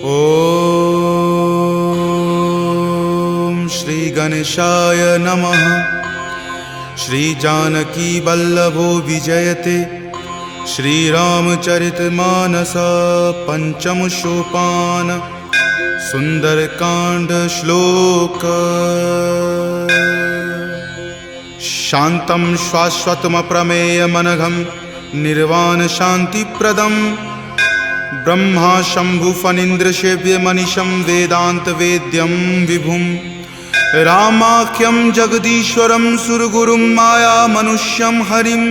ओम श्री गणेशाय नमः। श्री जानकी वल्लभो विजयते। श्री रामचरितमानस पंचम सोपान सुंदरकांड श्लोक। शांतं शाश्वतम प्रमेयमनघं निर्वाण शांतिप्रदं ब्रह्मा शंभु फणीन्द्र सेव्य मनीषं वेदांत वेद्यं विभुं रामाख्यं जगदीश्वरं सुरगुरुं माया मनुष्यं हरिं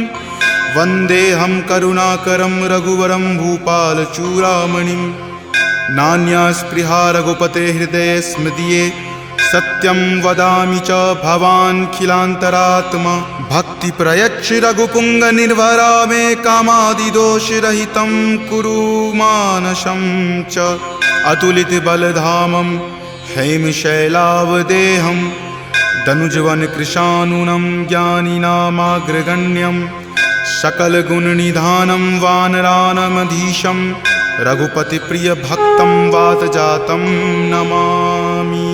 वन्देऽहं करुणाकरं रघुवरं भूपालचूडामणिं। नान्या स्पृहा रघुपते हृदये स्मदीये सत्यं वदामि च भवान् खिलान्तरात्मा। भक्ति प्रयच्छ रघुपुंग निर्भरा मे कामादिदोषरहितं कुरु मानसं च। अतुलित बलधामं हेमशैलावदेहं दनुजवन कृशानुनं ज्ञानिनामाग्रगण्यं सकलगुणनिधानं वानरानमधीशं रघुपतिप्रियभक्तं वातजातं नमामि।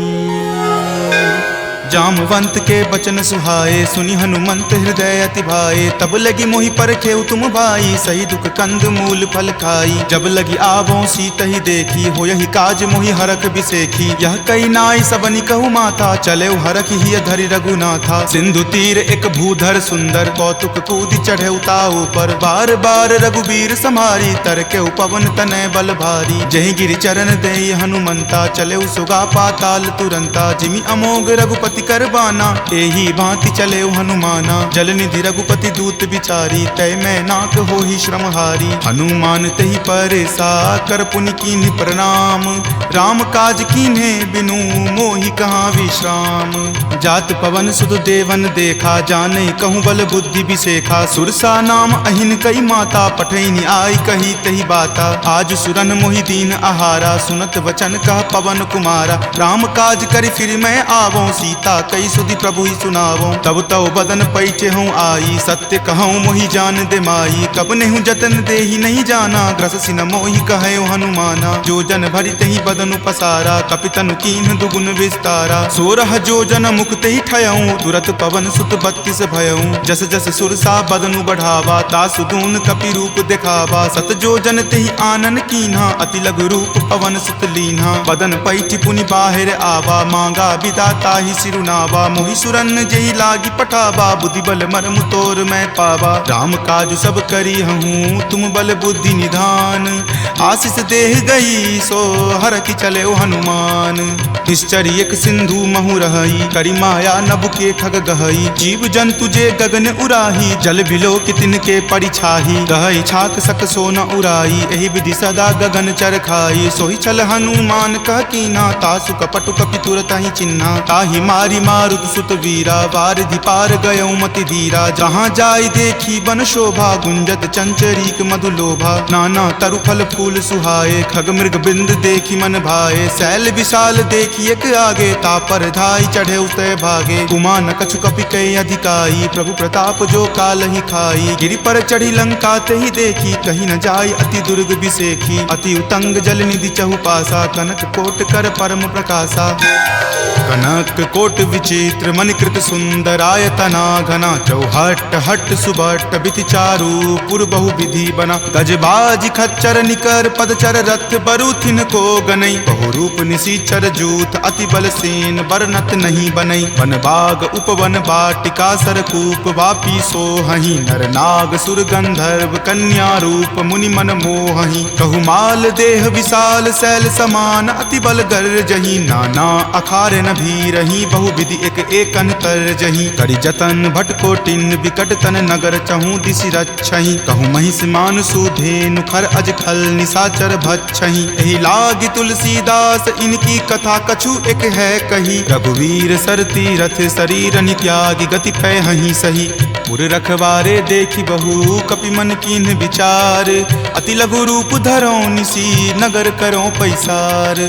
जामवंत के बचन सुहाए सुनि हनुमंत हृदय अति भाए। तब लगी मोहि परखेउ तुम भाई सही दुख कंद मूल फल खाई। जब लगी आवों सीत ही देखी हो यही काज मोहि हरख बिसेखी। यह कई नाई सबनि कहु माथा चले हरख ही धरि रघुनाथा। सिंधु तीर एक भूधर सुंदर कौतुक कूदि चढ़े ताऊ पर। बार बार रघुबीर समारी तर के पवन तनय बल भारी। जहि गिरि चरण देई हनुमंता चले सुगा पाताल तुरंता। जिमि अमोघ रघुपति करबाना एही भांति चले हनुमाना। जलनिधि रघुपति दूत बिचारी तय मैं नाक हो ही श्रमहारी। हनुमान तहि परेसा कर पुनि कीन्ह प्रणाम। राम काज कीन्हे बिनु मोहि कहाँ विश्राम। जात पवन सुत देवन देखा जाने कहूँ बल बुद्धि बिसेखा। सुरसा नाम अहिन कई माता पठैनी आई कही तही बाता। आज सुरन मोहि दीन आहारा सुनत वचन कह पवन कुमारा। राम काज करि फिर मैं आवों सीता कई सुधि प्रभु ही सुनावो। तब तव बदन पैठे हूँ आई सत्य कहूँ मोहि जान दे माई। कब नेहु जतन दे ही नहीं जाना ग्रस सिन मोहि कहे हनुमाना। जो जन भरि तहि बदन पसारा कपितनु कीन्ह दुगुन विस्तारा। 16 जो जन मुक्त ही ठयऊँ तुरत पवन सुत 32 भयऊँ। जस जस सुरसा बदनु बढ़ावा तासु दून कपि रूप दिखावा। सत जो जन तेहि आनन कीन्हा अति लघु रूप पवन सुत लीन्हा। बदन पैठि पुनि बाहिर आवा मांगा विदाता ही सिरुनावा। मोहि सुरन जेहि लागी पठावा बुद्धि बल मर्म तोर मैं पावा। राम काज सब करी हूँ तुम बल बुद्धि निधान। आशीष देह गई सो हर की चले हनुमान। निश्चर एक सिंधु महु रही करी माया नभ के खग गहई। जीव जंतु जे गगन उराही जल बिलो कितिन के परिछाही। गहई छाक सक सो न उराई एहि विधि सदा गगन चर खाई। सोहि चल हनुमान कह कीना तासु कपटु कपि तुरत ही चिन्हा। ताहि मारी मारुत सुत वीरा वारिधि पार गयौ मति धीरा। जहाँ जाय देखी बन शोभा गुंजत चंचरीक मधु लोभा। नाना तरु फल फूल सुहाए खग मृग बिंद देखी मन भाए। शैल विशाल देखी एक आगे तापर धाई चढ़े उतय भागे। कुमान कछु कपि कई अधिकाई प्रभु प्रताप जो काल ही खाई। गिरि पर चढ़ी लंका तेहि देखी कहीं न जाय अति दुर्ग बिसेखी। अति उतंग जल निधि चहुपासा कनक कोट कर परम प्रकाशा। कनक कोट विचित्र मणिकृत सुंदरायतना घना। चौहट हट सुबट बिति चारु पुर बहु विधि बना। गजबाज खच्चर निकर पदचर रथ बरुथिन को गनई। बहुरूप निशिचर जूथ अति बल सेन बरनत नहीं बनई। वन बाग उपवन बाटिका सरकूप वापी सोहहि। नर नाग सुर गंधर्व कन्या रूप मुनि मन मोहहि। कहु माल देह विशाल शैल समान अति बल गर्जहि। नाना अखारे न भी रही बहु विधि एक एकन कर जही। करि जतन भट कोटिन विकट तन नगर चहु दिशि रक्षहि। कहु महिष मान सुधेनु खर अज खल निशाचर भक्षहि। एहि लागी तुलसीदास इनकी कथा कछु एक है कही। रघुवीर सर तीरथ शरीर नित्यागी गति पै हहि सही। पुर रखवारे देखी बहु कपि मन कीन्ह विचार, अति लघु रूप धरो निसी नगर करो पैसार।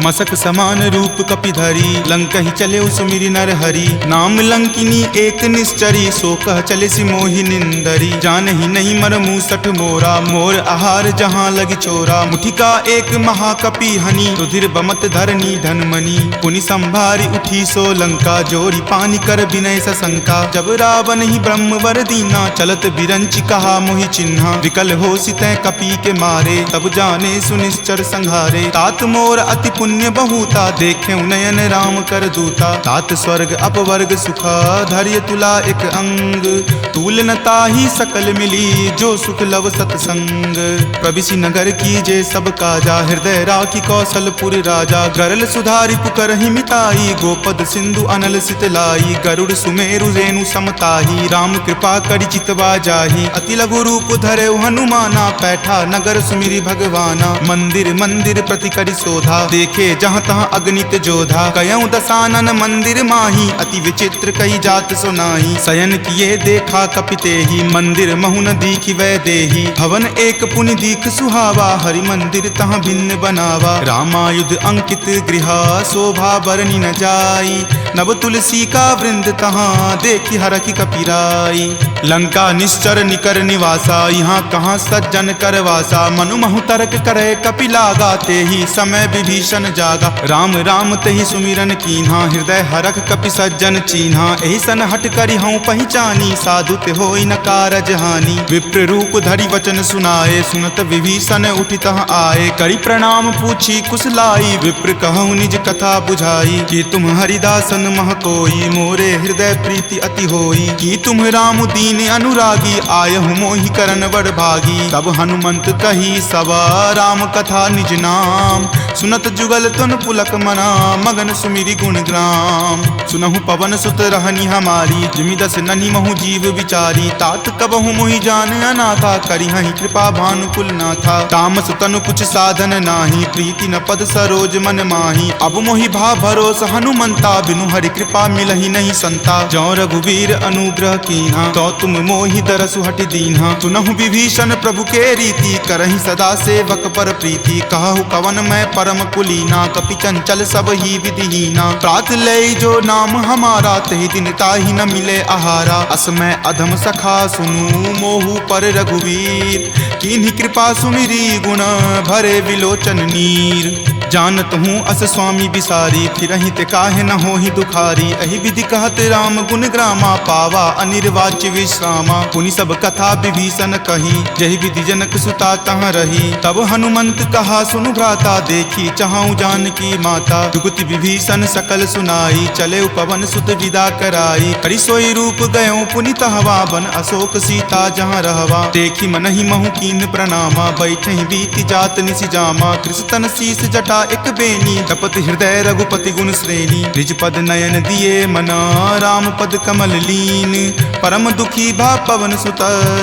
मसक समान रूप कपि धरी लंकहि चले सुमिरि नर हरि, नाम लंकिनी एक निश्चरी सो कह चले सि मोहि निंदरी। जानहि नहीं मर मूसठ मोरा मोर आहार जहाँ लगी चोरा, मुठिका एक महाकपि हनि रुधिर बमत धरनी धनमणि। पुनि संभारी उठी सो लंका जोरी पानी कर विनय सशंका, जब रावण ही ब्रह्मवर दीना चलत बिरंचि कहा मोहि चिन्हा। विकल हो सितै कपि के मारे तब जाने सुनिश्चर संहारे, तात मोर अति पुण्य बहुता देखे नयन राम कर दूता। तात स्वर्ग अपवर्ग सुखा धैर्य तुला एक अंग, तूल न ताहि सकल मिली जो सुख लव सतसंग। प्रविशि नगर की जे सब काजा हृदय राखी कौशलपुर राजा, गरल सुधारि पुकरहि मिताई गोपद सिंधु अनल सितलाई। गरुड़ सुमेरु रेणु समताही राम कृपा करि चितवा जाही, अति लघु रूप धरे हनुमाना पैठा नगर सुमिरि भगवाना। मंदिर मंदिर प्रति करि शोधा देखे जहाँ तहाँ अगणित जोधा, कयऊँ दसानन मंदिर माही अति विचित्र कई जात सुनाई। शयन किए देखा कपितेहि मंदिर महुन दीखि वै देही, भवन एक पुनि दीख सुहावा हरि मंदिर तहाँ भिन्न बनावा। रामायुध अंकित गृहा शोभा बरनी न जाई, नव तुलसी का वृंद तहाँ देखी हरखि कपिराई। लंका निश्चर निकर निवासा यहाँ कहाँ सज्जन करवासा, मनु महु तर्क करे कपि लागा तेहि समय विभीषण जागा। राम राम तेहि सुमिरन कीन्हा हृदय हरख कपि सज्जन चीन्हा, एहि सन हट करि हऊँ पहचानी साधु ते होई न कारज हानि। विप्र रूप धरि वचन सुनाए सुनत विभीषण उठि तहाँ आए, करि प्रणाम पूछी कुशलाई विप्र कहूँ निज कथा बुझाई। कि तुम हरिदासन मह कोई मोरे हृदय प्रीति अति होई, कि तुम राम दीन अनुरागी आयहु मोहि करन बड़ भागी। तब हनुमंत कही सवा राम कथा निज नाम, सुनत जुगल तुन पुलक मना मगन सुमिरि गुण ग्राम। सुनहु पवन सुत रहनी हमारी जिमि दस ननि महु जीव विचारी, तात कबहु मोहि जान अनाथा करिहहि कृपा भानुकुल नाथा। तामस तनु कुछ साधन नाही प्रीति न पद सरोज मन माही, अब मोहि भा भरोस हनुमंता बिनु हरि कृपा मिलहि नहीं संता। जौ रघुवीर अनुग्रह कीन्हा तो तुम मोहि दरसु हटि दीन्हा, सुनहु विभीषण प्रभु के रीति करहि सदा सेवक पर प्रीति। कहु कवन मैं परम कुलीना कपि चंचल सब ही विधिहीना, प्रात लय जो नाम हमारा तहि दिन ताहि न मिले आहारा। अस मैं अधम सखा सुनु मोहु पर रघुवीर, कीन्ही कृपा सुमिरी गुण भरे विलोचन नीर। जानत हूँ अस स्वामी बिसारी फिरहि ते काहे न होहि दुखारी, एहि विधि कहत राम गुण ग्रामा पावा अनिर्वाच्य विश्रामा। पुनि सब कथा विभीषण कही जहि विधि जनक सुता तहाँ रही, तब हनुमंत कहा सुनु भ्राता देखी चाहूँ जानकी माता। जुगति विभीषण सकल सुनाई चले पवन सुत विदा कराई, हरि सोई रूप गयो पुनि तहवा बन अशोक सीता जहाँ रहवा। देखी मनहि महु कीन प्रणामा बैठे बीति जात निसि जामा, कृष्ण शीस जटा एक बेनी तपत हृदय रघुपति गुण श्रेणी। निज पद नयन दिए मना राम पद कमल लीन, परम दुखी भा पवन सुत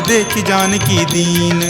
देखी जानकी दीन।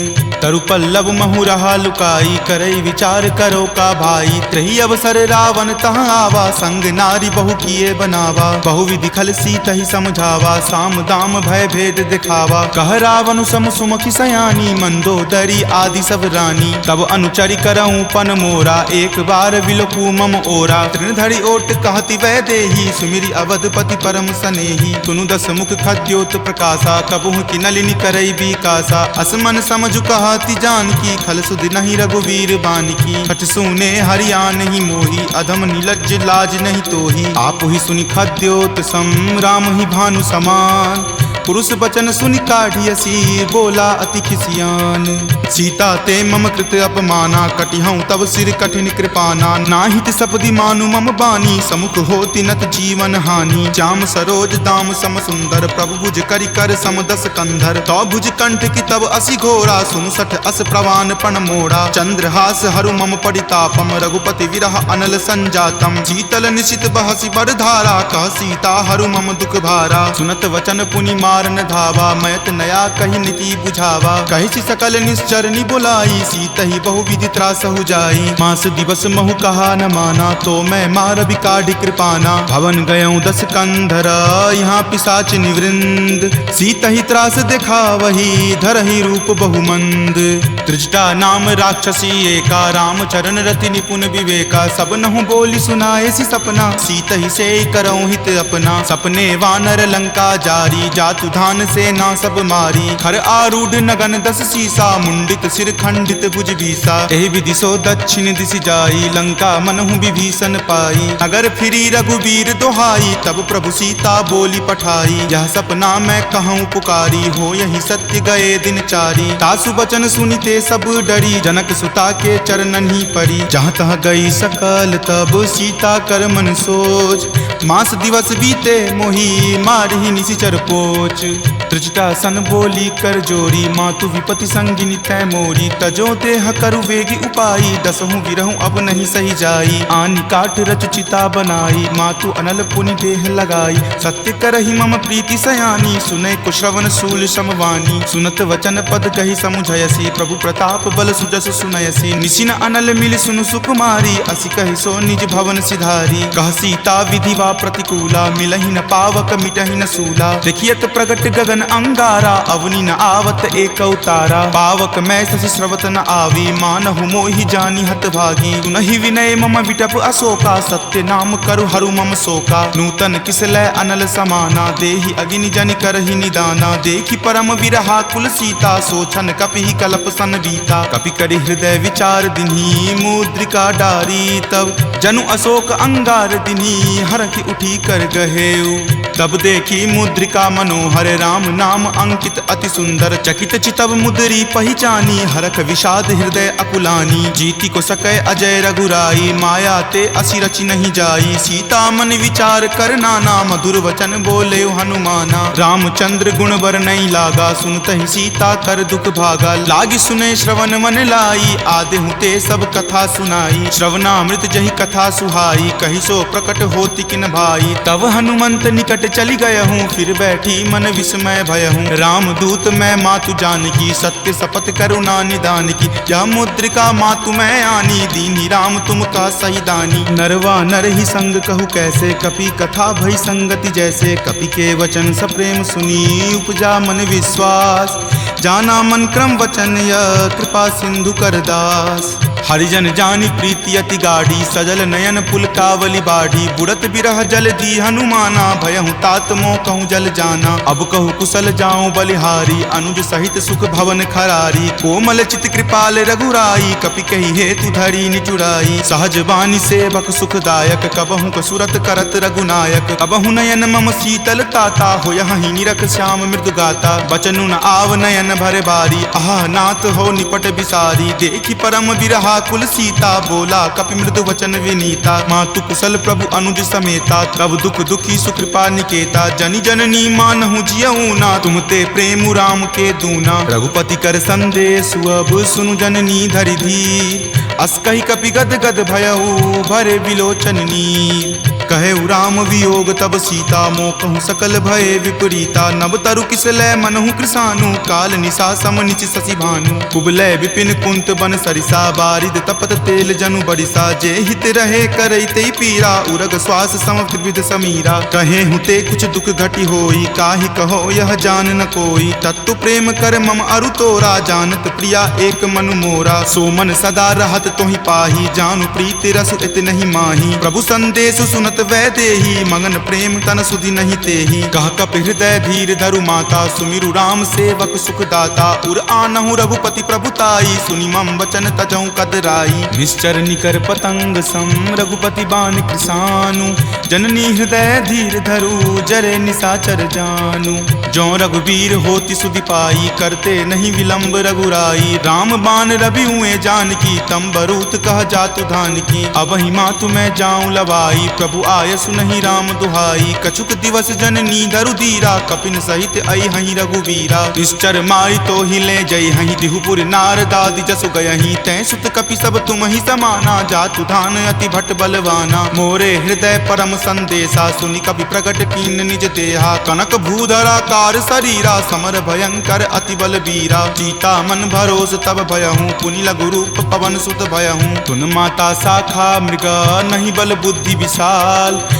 तरु पल्लव महु रहा लुकाई करई विचार करो का भाई, त्रही अवसर रावण तहाँ आवा संग नारी बहु किए बनावा। बहु विधि खल सीत ही समझावा साम दाम भय भेद दिखावा। कह रावण सम सुमुखी सयानी मंदोदरी आदि सब रानी, तब अनुचरि करऊं पन मोरा एक बार विलोकू मम ओरा। तृणधरि ओट कहति वै देही सुमिरि अवधपति परम सनेही, सुनु दस मुख खद्योत प्रकाशा कबहुँ की नलिनी करई विकासा। असमन समझु कहति जानकी खल सुध नहीं रघुवीर बानकी, छठ सुने हरियाण ही मोही अधम नीलज्ज लाज नहीं तोही। आप ही सुनि खद्योत सम राम ही भानु समान, पुरुष बचन सुनि काढ़ियसी बोला अति खिसियान। सीता ते मम कृत अपमाना कटिहऊँ तब सिर कठिन कृपाना। नाहित सपदि मानु मम बानी समुख होति नत जीवन हानि। श्याम सरोज दाम सम सुंदर प्रभु भुज करि कर सम दस कंधर। तो भुज कंठ की तब असि घोरा सुनु सठ अस प्रवान पण मोड़ा। चंद्रहास हरु मम परितापम रघुपति विरह अनल संजातम। शीतल निशित बहसि बड़ धारा कह सीता हरु मम दुख भारा। सुनत वचन पुनि मार मारन धावा, मैत नया कही नीति बुझावा। कही सकल निश्चरनी बुलाई, सीतहि बहुविधि त्रास हो जाई। मास दिवस महु कहा न माना, तो मैं मार बिकाढ़ कृपाना। भवन गयऊँ 10 कंधरा, यहाँ पिशाच निवृंद। सीतहि त्रास देखा वही, धरहि रूप बहुमंद। त्रिजटा नाम राक्षसी एका, राम चरण रति निपुण विवेका। सब नहु बोली सुनाए सी सपना, सीतहि से करऊँ हित अपना। सपने वानर लंका जारी, जातु धान से ना सब मारी। खर आरूढ़ नगन 10 सीसा, मुंडित सिर खंडित भुज बीसा। एहि विधि सो दक्षिण दिश जाई, लंका मनहु विभीषण पाई। नगर फिरी रघुबीर दोहाई, तब प्रभु सीता बोली पठाई। यह सपना मैं कहूँ पुकारी, हो यही सत्य गए दिन चारी। तासु बचन सुनिते सब डरी, जनक सुता के चरणन ही परी। जहाँ तहाँ गई सकल तब सीता कर मन सोच। मास दिवस बीते मोही, मारही निशिचर पोच। त्रिजटा सन बोली कर जोरी, मातु विपति संगिनी तै मोरी। तजो देह करु वेगी उपाई, दसहु विरहु अब नहीं सही जाई। आनि काठ रच चिता बनाई, मातु अनल पुनि देह लगाई। सत्य करहि मम प्रीति सयानी, सुनै कुश्रवण शूल समवानी। सुनत वचन पद कहि समुझयसी, प्रभु प्रताप बल सुजस सुनयसी। निशिन अनल मिल सुनु सुकुमारी, असि कहि सो निज भवन सिधारी। कह सीता विधिवा प्रतिकूला, मिलहि न पावक मिटहि न सूला। देखियत प्रगट गगन अंगारा, अवनि न आवत एक तारा। पावक मैं शशि स्रवत न आवी, मानहु मोहि जानी हत भागी। सुनहि विनय मम विटप अशोका, सत्य नाम करु हरु मम शोका। नूतन किसलै अनल समाना, देहि अगिनि जनि करहि निदाना। देखि परम विरहा कुल सीता, सोचन कपि कलप सन बीता। कपि करि हृदय विचार दिन्ही, मुद्रिका डारी। तब जनु अशोक अंगार दिन्ही, हरखि उठी कर गहेऊ। तब देखी मुद्रिका मनोहर, राम नाम अंकित अति सुंदर। चकित चितव मुद्री पहचानी, हरख विषाद हृदय अकुलानी। जीति को सकै अजय रघुराई, माया ते असि रचि नहीं जाई। सीता मन विचार कर नाना, मधुर वचन बोले हनुमाना। रामचंद्र गुण बर नहीं लागा, सुनतहि सीता कर दुख भागा। लागी सुने श्रवण मन लाई, आदेहु ते सब कथा सुनाई। श्रवणामृत जहि कथा सुहाई, कहि सो प्रकट होति किन भाई। तब हनुमंत निकट चली गयहूँ, फिर बैठी मन विस्मय भयहूँ। राम दूत मैं मातु जानकी, सत्य शपथ करुणा निदान की। यह मुद्रिका मातु मैं आनी, दीनी राम तुम का सही दानी। नरवा नर ही संग कहु कैसे, कपि कथा भई संगति जैसे। कपि के वचन सप्रेम सुनी, उपजा मन विश्वास। जाना मन क्रम वचन यह, कृपा सिंधु कर दास। हरिजन जानी प्रीति अति गाढ़ी, सजल नयन पुलकावली बाढ़ी। बुड़त बिरह जल दी हनुमाना, भयहु तात मोह कहूँ जल जाना। अब कहु कुशल जाऊँ बलिहारी, अनुज सहित सुख भवन खरारी। कोमल चित कृपाल रघुराई, कपि कही हेतु धरी निचुराई। सहज बानी सेवक सुखदायक, कबहु कसुरत करत रघुनायक। कबहु नयन मम शीतल ताता, हो यहीं निरख श्याम मृदु गाता। बचनु न आव नयन भर बारी, आह नाथ हो निपट बिसारी। देखी परम विरहा कुल सीता, बोला कपि मृदु वचन विनीता। मातु कुशल प्रभु अनुज समेता, तब दुख दुखी सुकृपा निकेता। जनि जननी मानहु जियऊ ना, तुम ते प्रेम राम के दूना। रघुपति कर संदेश अब सुनु जननी धरि धीर। अस कहि कपि गद गद भयऊ, भरे विलोचन नीर। कहे राम वियोग तब सीता, मोह कहूँ सकल भय विपरीता। नव तरु किसलै मनहु कृसानु, काल निशा सम निच शशि भानु। कुबलै विपिन कुंत बन सरिसा, बारिद तपत तेल जनु बरिसा। जे हित रहे करैते पीरा, उरग श्वास सम त्रिविध समीरा। कहे हुते कुछ दुख घटी होई, काहि कहो यह जान न कोई। तत्तु प्रेम कर मम अरु तोरा, जानत प्रिया एक मनु मोरा। सो मन सदा रहत तोहि पाही, जानु प्रीति रसु इत नहीं माही। प्रभु संदेश सुनत वै देही, मगन प्रेम तन सुधि नहीं तेही। कह कप हृदय धीर धरु माता, सुमिरु राम सेवक सुख दाता। उर आनहु रघुपति प्रभुताई, सुनि मम वचन तजहु कदराई। निश्चर निकर पतंग सम, रघुपति बाण कृसानु। जननी हृदय धीर धरु, जरे निशाचर जानु। जो रघुवीर होति सुधि पाई, करते नहीं विलंब रघुराई। राम बाण रवि हुए जानकी, तम बरूत कह जातु धान की। अब ही मातु मैं जाऊं लवाई, प्रभु आय सुनहि राम दुहाई। कछुक दिवस जननी धरु धीरा, कपिन सहित आई हहीं रघुवीरा। निश्चर मारी तो ही ले जई हहीं, दिहुपुर नारदादि जसु गयहीं। तै सुत कपि सब तुम ही समाना, जातु धान अति भट बलवाना। मोरे हृदय परम संदेशा, सुनि कपि प्रकट कीन निज देहा। कनक भूधराकार शरीरा, समर भयंकर अति बलबीरा। सीता मन भरोस तब भयहूँ, पुनि लघु रूप पवन सुत भयहूँ। तुन माता शाखा मृग, नहीं बल बुद्धि विशाल।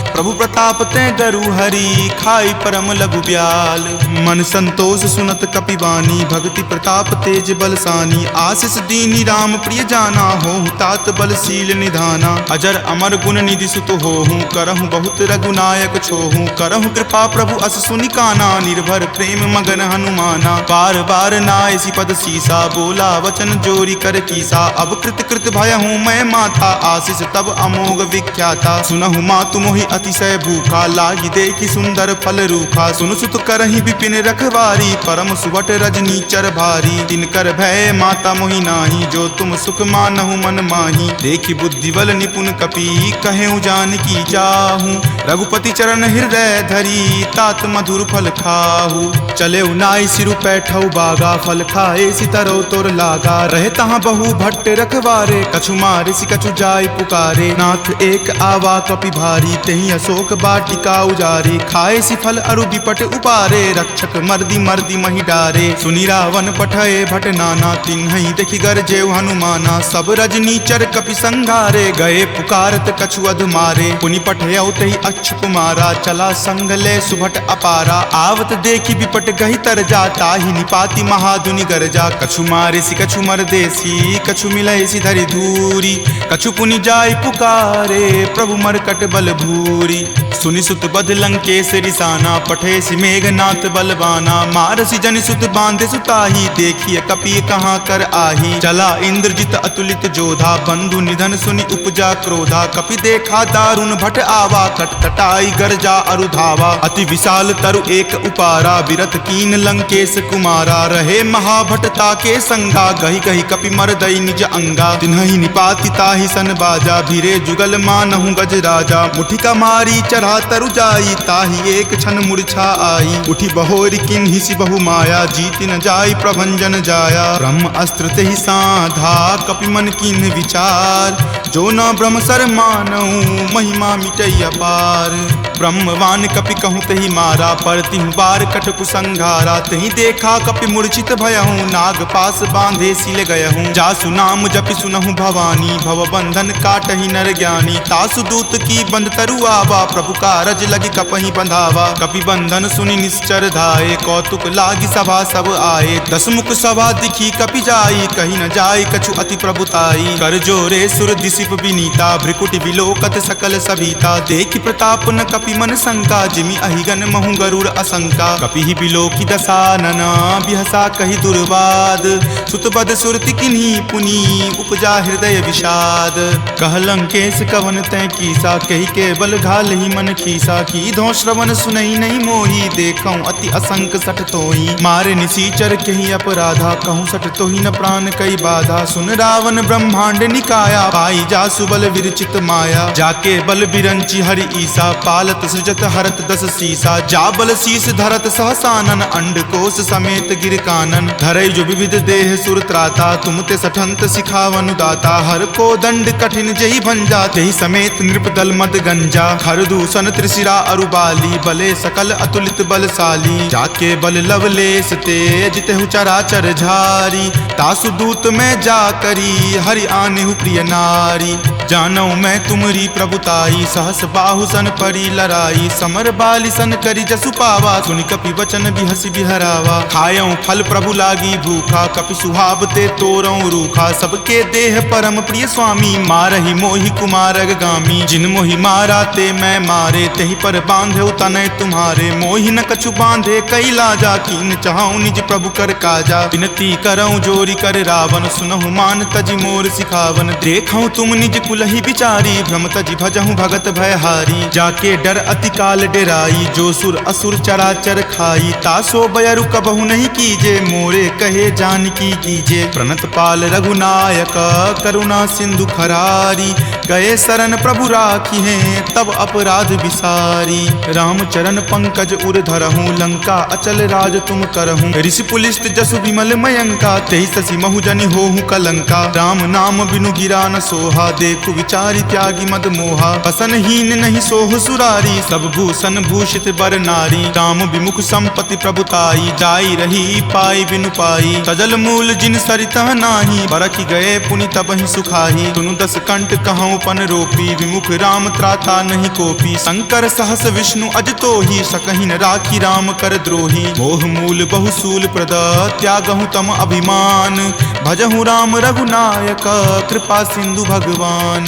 प्रभु प्रताप ते डरु हरि, खाई परम लघु ब्याल। मन संतोष सुनत कपिवानी, भक्ति प्रताप तेज बलसानी। आशीष दीनी राम प्रिय जाना, होहु तात बलशील निधाना। अजर अमर गुण निधि सुत होहूँ, करहु बहुत रघुनायक छोहूँ। करहु कृपा प्रभु अस सुनि काना, निर्भर प्रेम मगन हनुमाना। बार बार नायसी पद सीसा, बोला वचन जोरी कर कीसा। अब कृत कृत भयहूँ मैं माता, आशीष तब अमोघ विख्याता। सुनहु मातु मोहि अतिशय भूखा, लागी देखी सुंदर फल रूखा। सुन सुत करहि विपिन रखवारी, परम सुवट रजनी चर भारी। तिनकर भय माता मोहि नाही, जो तुम सुख मानहु मन माही। देखी बुद्धि बल निपुण कपि, कहेउ जानकी चाहूँ। रघुपति चरण हृदय धरी, तात मधुर फल खाहू। चले नाई सिरु पैठौ बागा, फल खाए सितरो तोर लागा। रहे तहाँ बहु भट्ट रखवारे, कछु मारे सि कछु जाय पुकारे। नाथ एक आवा कपि भारी, तेहि अशोक वाटिका उजारे। खाए सि फल अरु विपट उपारे, रक्षक मर्दी मर्दी महि डारे। सुनि रावण पठय भट नाना, तिन्हि देखि गरजेउ हनुमाना। सब रजनी चर कपि संघारे, गए पुकारत कछु अधु मारे। पुनि पठयउ तेहि अच्युत कुमारा, चला संग ले सुभट अपारा। आवत देखि विपट गहि तर जा, ताहि निपाति महाधुनि गरजा। कछु मारे सि कछु मरदेसी, कछु मिलय सि धरि धूरी। कछु पुनि जाय पुकारे, प्रभु मरकट बल भूरी। सुनि सुत बध लंकेश रिसाना, पठे सि मेघनाथ बलवाना। मारसि जनि सुत बांधे सुताही, देखिए कपि कहाँ कर आही। चला इंद्रजित अतुलित जोधा, बंधु निधन सुनि उपजा क्रोधा। कपि देखा दारुण भट आवा, कटकटाई गरजा अरु धावा। अति विशाल तरु एक उपारा, विरत कीन लंकेश कुमारा। रहे महाभटता के संगा, गहि गहि कपि मरदई निज अंगा। तिन्हि निपाति ताहि सन बाजा, भीरे जुगल मानहु गज राजा। मुठिका मारी चढ़ा तरु जाई, ताहि एक क्षण मूर्छा आई। उठी बहोरी किन्हि सि बहु माया, जीति न जाई प्रभंजन जाया। ब्रह्म अस्त्र तेहि साधा, कपि मन कीन्ह विचार। जो न ब्रह्म सर मानहु, महिमा मिटई अपार। ब्रह्मवान कपि कहूँ तेहि मारा, परतिहु बार कटकु संघारा। तेहि देखा कपि मूर्छित भयहूँ, नाग पास बांधे सिल गयहूँ। जासु नाम जपि सुनहु भवानी, भव बंधन काटहि नर ज्ञानी। तासु दूत की बंध तरु आवा, प्रभु कारज लगी कपहि बंधावा। कपि बंधन सुनि निश्चर धाये, कौतुक लागी सभा सब आए। दस मुख सभा दिखी कपि जाई, कही न जाय कछु अति प्रभुताई। कर जोरे सुर दिसिप विनीता, भ्रिकुटि विलोकत सकल सभीता। देखि प्रताप न कपि मन शंका, जिमि अहिगन महु गरुड़ असंका। कपि ही बिलोकी दसानन, बिहसा कहि दुर्वाद। सुतबद सुरति किन्ही पुनि, उपजा हृदय विषाद। कह लंकेश कवन तै कीसा, कहि के बल घाल ही मन खीसा। की धो श्रवण सुनई नहीं मोही, देखऊं अति असंक सठ तोही। मारे निसीचर कहि अपराधा, कहूँ सठ तोही न प्राण कई बाधा। सुन रावण ब्रह्मांड निकाया, पाई जासु बल विरचित माया। जाके बल बिरंची हरि ईसा, पालत सृजत हरत दस सीसा। जा बल शीस धरत सहसानन, अंडकोश समेत गिर कानन। धरई जो विविध देह सुर त्राता, तुम ते सठंत सिखावनु दाता। हर को दंड कठिन जही भंजा, तेहि समेत नृपदल मद गंजा। खर दूषण त्रिशिरा अरुबाली, बले सकल अतुलित बलशाली। जाके बल लवलेश तेज, तेहु चराचर झारी। तासु दूत में जा करी, हरि आनेहु प्रिय नारी। जानौ मैं तुमरी प्रभुताई, सहस बाहु सन परी लराई। समर बाली सन करी जसु पावा, सुनि कपि वचन बिहसि बिहरावा। खायऊं फल प्रभु लागी भूखा, कपि सुहावते तोरऊं रूखा। सबके देह परम प्रिय स्वामी, मारहि मोहि कुमारग गामी। जिन मोहि मारा ते मैं मारे, तेहि पर बांधे तनय तुम्हारे। मोहि न कछु बांधे कई लाजा, कीन चाहूं निज प्रभु कर काजा। विनती करऊं जोरी कर रावण, सुनहु मान तजि मोर सिखावन। देखऊं तुम निज कुलहि बिचारी, भ्रम तजि भजहूं भगत भयहारी। जाके डर अति काल डेराई, जो सुर असुर चराचर खाई। तासो बयरु कबहु नहीं कीजे, मोरे कहे जानकी कीजे। प्रणत पाल रघुनायक, करुणा सिंधु खरारी। गए शरण प्रभु राखी हैं तब अपराध विसारी। राम चरण पंकज उर धरहूँ लंका अचल राज तुम करहूँ। ऋषि पुलिस्त जसु विमल मयंका तेहि शशि महुजनि होहु कलंका। राम नाम बिनु गिरा न सोहा देखु विचारी त्यागी मद मोहा। बसनहीन नहीं सोह सुरारी सब भूषण भूषित बर नारी। राम विमुख संपत्ति प्रभुताई जाई रही पाई बिनु पाई। सजल मूल जिन सरितह नाही बरखि गए पुनि तबहि सुखाही। सुनु दस कंठ कहूँ पन रोपी विमुख राम त्राता नहीं कोपी। शंकर सहस विष्णु अज तोहि सकहि न राखी राम कर द्रोही। मोह मूल बहुसूल प्रद त्यागहु तम अभिमान। भजहु राम रघुनायक कृपा सिंधु भगवान।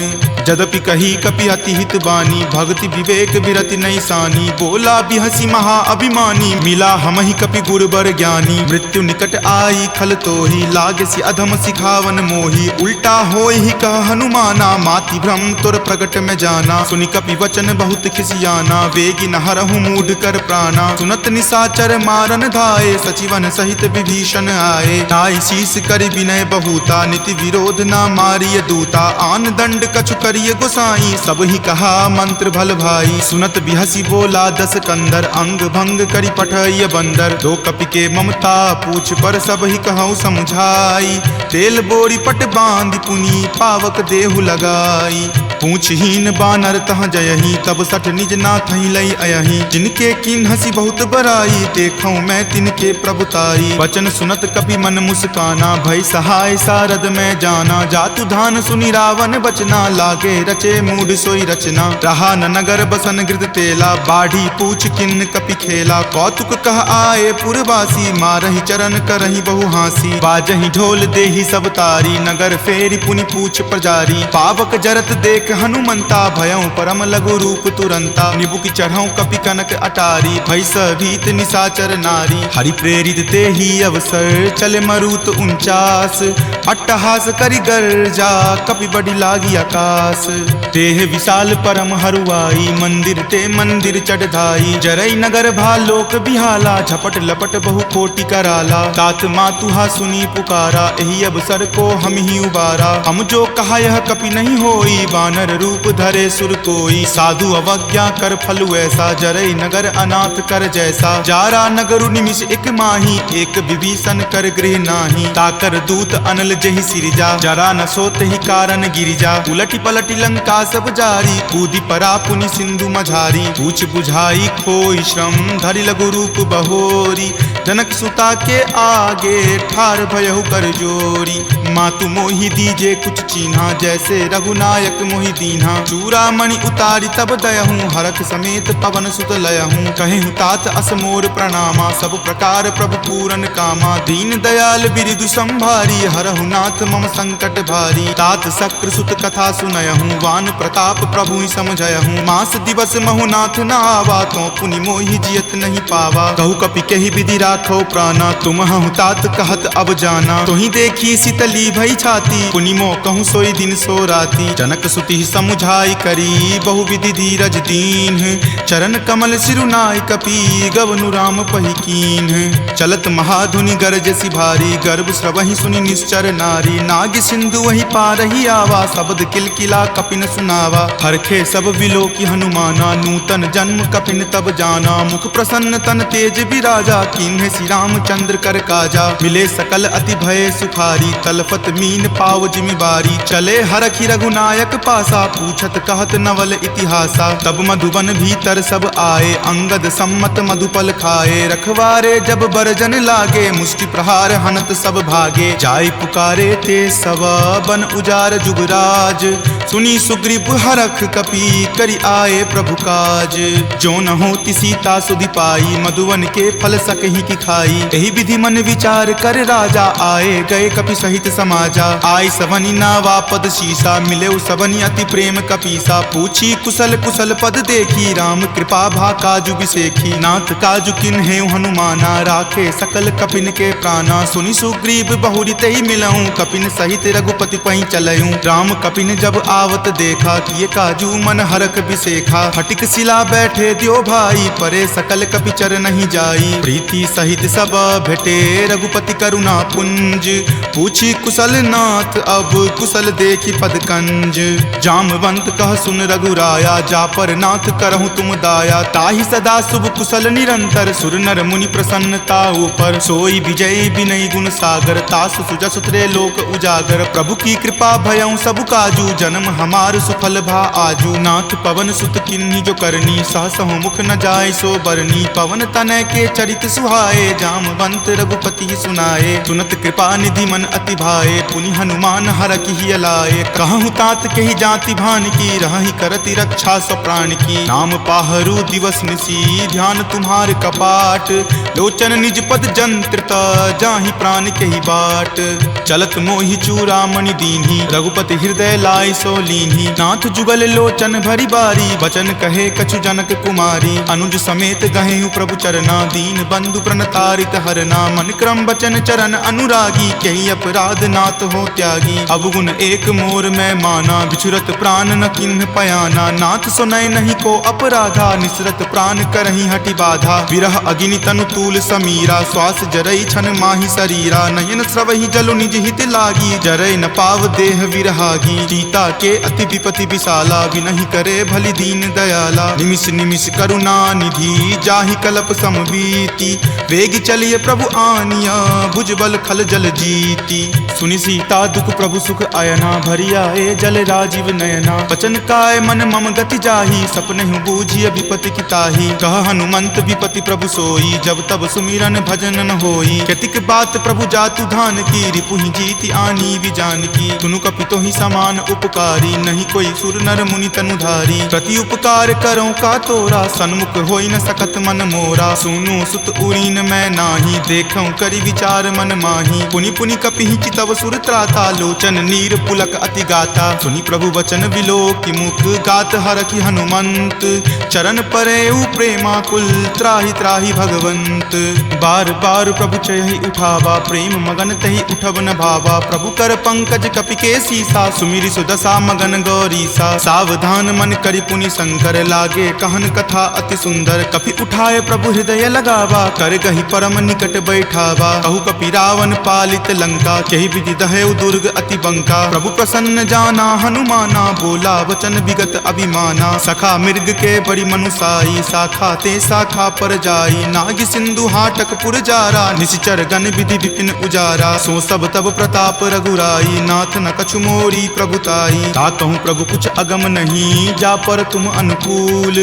जदपि कही कपि अति हित बानी भक्ति विवेक विरति नहीं सानी। बोला बिहसी महा अभिमानी मिला हमहि कपि गुरबर ज्ञानी। मृत्यु निकट आई खल तोहि लागसी अधम सिखावन मोही। उल्टा होय ही कह हनुमाना माति भ्रम तुर प्रगट में जाना। सुनि कपि वचन बहुत खिसियाना वेगी न हरहु मूढ़ कर प्राणा। सुनत निशाचर मारन धाये सचिवन सहित विभीषण आए। नाई शीस कर विनय बहुता नीति विरोध न मारिय दूता। आन दंड कछु करिय गोसाई सब ही कहा मंत्र भल भाई। सुनत बिहसी बोला दस कंदर अंग भंग करि पठय बंदर। दो कपि के ममता पूछ पर सब ही कहूँ समझाई। तेल बोरी पट बांध पुनी पावक देहु लगाई। पूछहीन बानर तह जयही तब सठ निज नाथ लई अयही। जिनके किन हसी बहुत बराई देखूं मैं तिनके प्रभुताई। वचन सुनत कपि मन मुस्काना भय सहाय सारद में जाना। जातु धान सुनि रावण बचना लागे रचे मूढ़ सोई रचना। रहा न नगर बसन गृद तेला बाढ़ी पूछ किन कपि खेला। कौतुक कह आए पुरवासी मारहि चरण करहि बहु हासी। बाजहि ढोल देहि सब तारी नगर फेरी पुनि पूछ प्रजारी। पावक जरत देख हनुमंता भयं परम लघु रूप तुरंता। निबुक चढ़ऊ कपि कनक अटारी भय भीत निशाचर नारी। हरि प्रेरित तेहि अवसर चले मरुत 49। अट्टहास करि गर्जा कपि बड़ी लागी आकाश। देह विशाल परम हरुआई मंदिर ते मंदिर चढ़ाई। जरई नगर भालोक बिहाला झपट लपट बहु कोटि कराला। तात मातुहा सुनी पुकारा एहि अवसर को हम ही उबारा। हम जो कहा यह कपि नहीं होई वानर रूप धरे सुर कोई। साधु अवज्ञा कर फलु ऐसा जरई नगर अनाथ कर जैसा। जारा नगरु निमिष एक माही एक विभीषण कर गृह नाही। ताकर दूत अनल जहि सिरिजा जरा न सोत ही कारण गिरिजा। उलटी पलटी लंका सब जारी कूदी परा पुनि सिंधु मझारी। पूछ बुझाई खोई श्रम धरि लघु रूप बहोरी। जनक सुता के आगे ठार भयहु कर जोरी। मातु मोहि दीजे कुछ चीन्हा जैसे रघुनायक मोहि दीन्हा। चूड़ामणि उतारी तब दयहूँ हरख समेत पवन सुत लयहूँ। कहेहु तात असमोर प्रणामा सब प्रकार प्रभु पूरन कामा। दीन दयाल बिरिदु संभारी हरहु नाथ मम संकट भारी। तात शक्र सुत कथा सुनयहूँ वान प्रताप प्रभु ही समझयहूँ। मास दिवस महु नाथ न आवा तो पुनि मोहि जियत नहीं पावा। कहु कपि कहि विधि राखो प्राणा तुम हूँ तात कहत अब जाना। तुहि देखी शीतली भई छाती पुनि मो कहूँ सोई दिन सो राती। जनक सुति समुझाई करी बहु विधि धीरज दीन। चरण कमल सिरुनाय कपि गवनु राम पहि कीन। चलत महाधुनि गरजसि भारी गर्भ स्रवहि सुनि निश्चर नारी। नाग सिंधु वही पारहि आवा शब्द किलकिला कपिन सुनावा। हरखे सब विलोकी हनुमाना नूतन जन्म कपिन तब जाना। मुख प्रसन्न तन तेज विराजा कीन्हे श्री रामचंद्र कर काजा। मिले सकल अति भय सुखारी तलफत मीन पाव जिमिबारी। चले हरखि रघुनायक पासा पूछत कहत नवल इतिहासा। तब मधुबन भीतर सब आए अंगद सम्मत मधुपल खाए। रखवारे जब बरजन लागे मुष्टि प्रहार हनत सब भागे। जाय पुकारे ते सब बन उजार जुगराज। सुनी सुग्रीव हरख कपि करि आए प्रभु काज। जो न होती सीता सुधि पाई मधुवन के फल सकहि की खाई। एहि विधि मन विचार कर राजा आए गए कपि सहित समाजा। आय सवनि नावा पद शीसा मिले सबनि अति प्रेम कपीसा। पूछी कुशल कुशल पद देखी राम कृपा भा काजु बिसेखी। नाथ काजु किन्हे हनुमाना राखे सकल कपिन के प्राणा। सुनि सुग्रीव बहुरी तेहि मिलऊं कपिन सहित रघुपति पहि चलऊं। राम कपिन जब आवत देखा किए काजू मन हरख बिसेखा। फटिक सिला बैठे दियो भाई परे सकल कपि चर नहीं जाई। प्रीति सहित सब भेटे रघुपति करुणा पुंज। पूछी कुशल नाथ अब कुशल देखी पद कंज। जामवंत कह सुन रघुराया जा पर नाथ करहु तुम दाया। ताहि सदा शुभ कुशल निरंतर सुर नर मुनि प्रसन्नता ऊपर। सोई विजय विनय गुण सागर तासु सुजस त्रैलोक उजागर। प्रभु की कृपा भयउ सब काजू जन्म हमार सुफल भा आजू। नाथ पवन सुत किन्ही जो करनी सहसहु मुख न जाय सो बरनी। पवन तनय के चरित सुहाए जामवंत रघुपति सुनाए। सुनत कृपा निधि मन अति भाए पुनि हनुमान हरखि हिय लाए। कहूँ तात के ही जाति भान की रहि करति रक्षा सो प्राण की। नाम पाहरू दिवस निसी ध्यान तुम्हार कपाट। लोचन निज पद जंत्रित जाहि प्राण के ही बाट। चलत मोहि चूड़ामणि दीन्ही रघुपति हृदय लाय सो लीन्ही। नाथ जुगल लोचन भरी बारी वचन कहे कछु जनक कुमारी। अनुज समेत गहेहु प्रभु चरना दीन बंधु प्रणतारित हरना। मन क्रम वचन चरण अनुरागी कही अपराध नाथ हो त्यागी। अवगुण एक मोर में माना बिछुरत प्राण न किन्ह पयाना। नाथ सुनय नहीं को अपराधा निसरत प्राण करही हटि बाधा। विरह अग्नि तनु तूल समीरा श्वास जरई छन माही शरीरा। नयन स्रवहि जलु निज हित लागी जरय न पाव देह विरहागी। सीता के अति विपति विशाला विनहि करे भली दीन दयाला। निमिष निमिष करुणा निधि जाहि कलप समबीति। वेग चलिए प्रभु आनिया भुजबल खल जल जीति। सुनि सीता दुख प्रभु सुख अयना भरी आए जल राजीव नयना। वचन काय मन मम गति जाहि सपनेहु बूझिय विपति की ताहि। कह हनुमंत विपति प्रभु सोई जब तब सुमिरन भजन न होई। केतिक बात प्रभु जातु धान की रिपुहि जीति आनी विजान की। सुनु कपितो ही समान उपकारी नहीं कोई सुर नर मुनि तनुधारी। प्रति उपकार करो का तोरा सन्मुख होई न सकत मन मोरा। सुनु सुत उरीन मैं नाही देखऊं करि विचार मन माही। पुनि पुनि कपिहि चितव सुर त्राता लोचन नीर पुलक अति गाता। सुनि प्रभु वचन विलोकि मुख गात हरखि हनुमंत। चरण परेउ प्रेमाकुल त्राहि त्राहि भगवंत। बार बार प्रभु चयहि उठावा प्रेम मगन तहि उठब न भावा। प्रभु कर पंकज कपि के सीसा सुमिरि सुदशा मगन गौरीसा। सावधान मन करि पुनि शंकर लागे कहन कथा अति सुंदर। कपि उठाए प्रभु हृदय लगावा कर गहि परम निकट बैठावा। कहु कपि रावण पालित लंका केहि विधि दहेउ दुर्ग अति बंका। प्रभु प्रसन्न जाना हनुमाना बोला वचन विगत अभिमाना। सखा मृग के बड़ी मनुसाई शाखा ते शाखा पर जाई। नाग सिंधु हाटक पुर जारा निशिचर गण विधि विपिन उजारा। सो सब तब प्रताप रघुराई नाथ न कछु मोरी प्रभुताई। ताकहु प्रभु कुछ अगम नहीं जा पर तुम अनुकूल।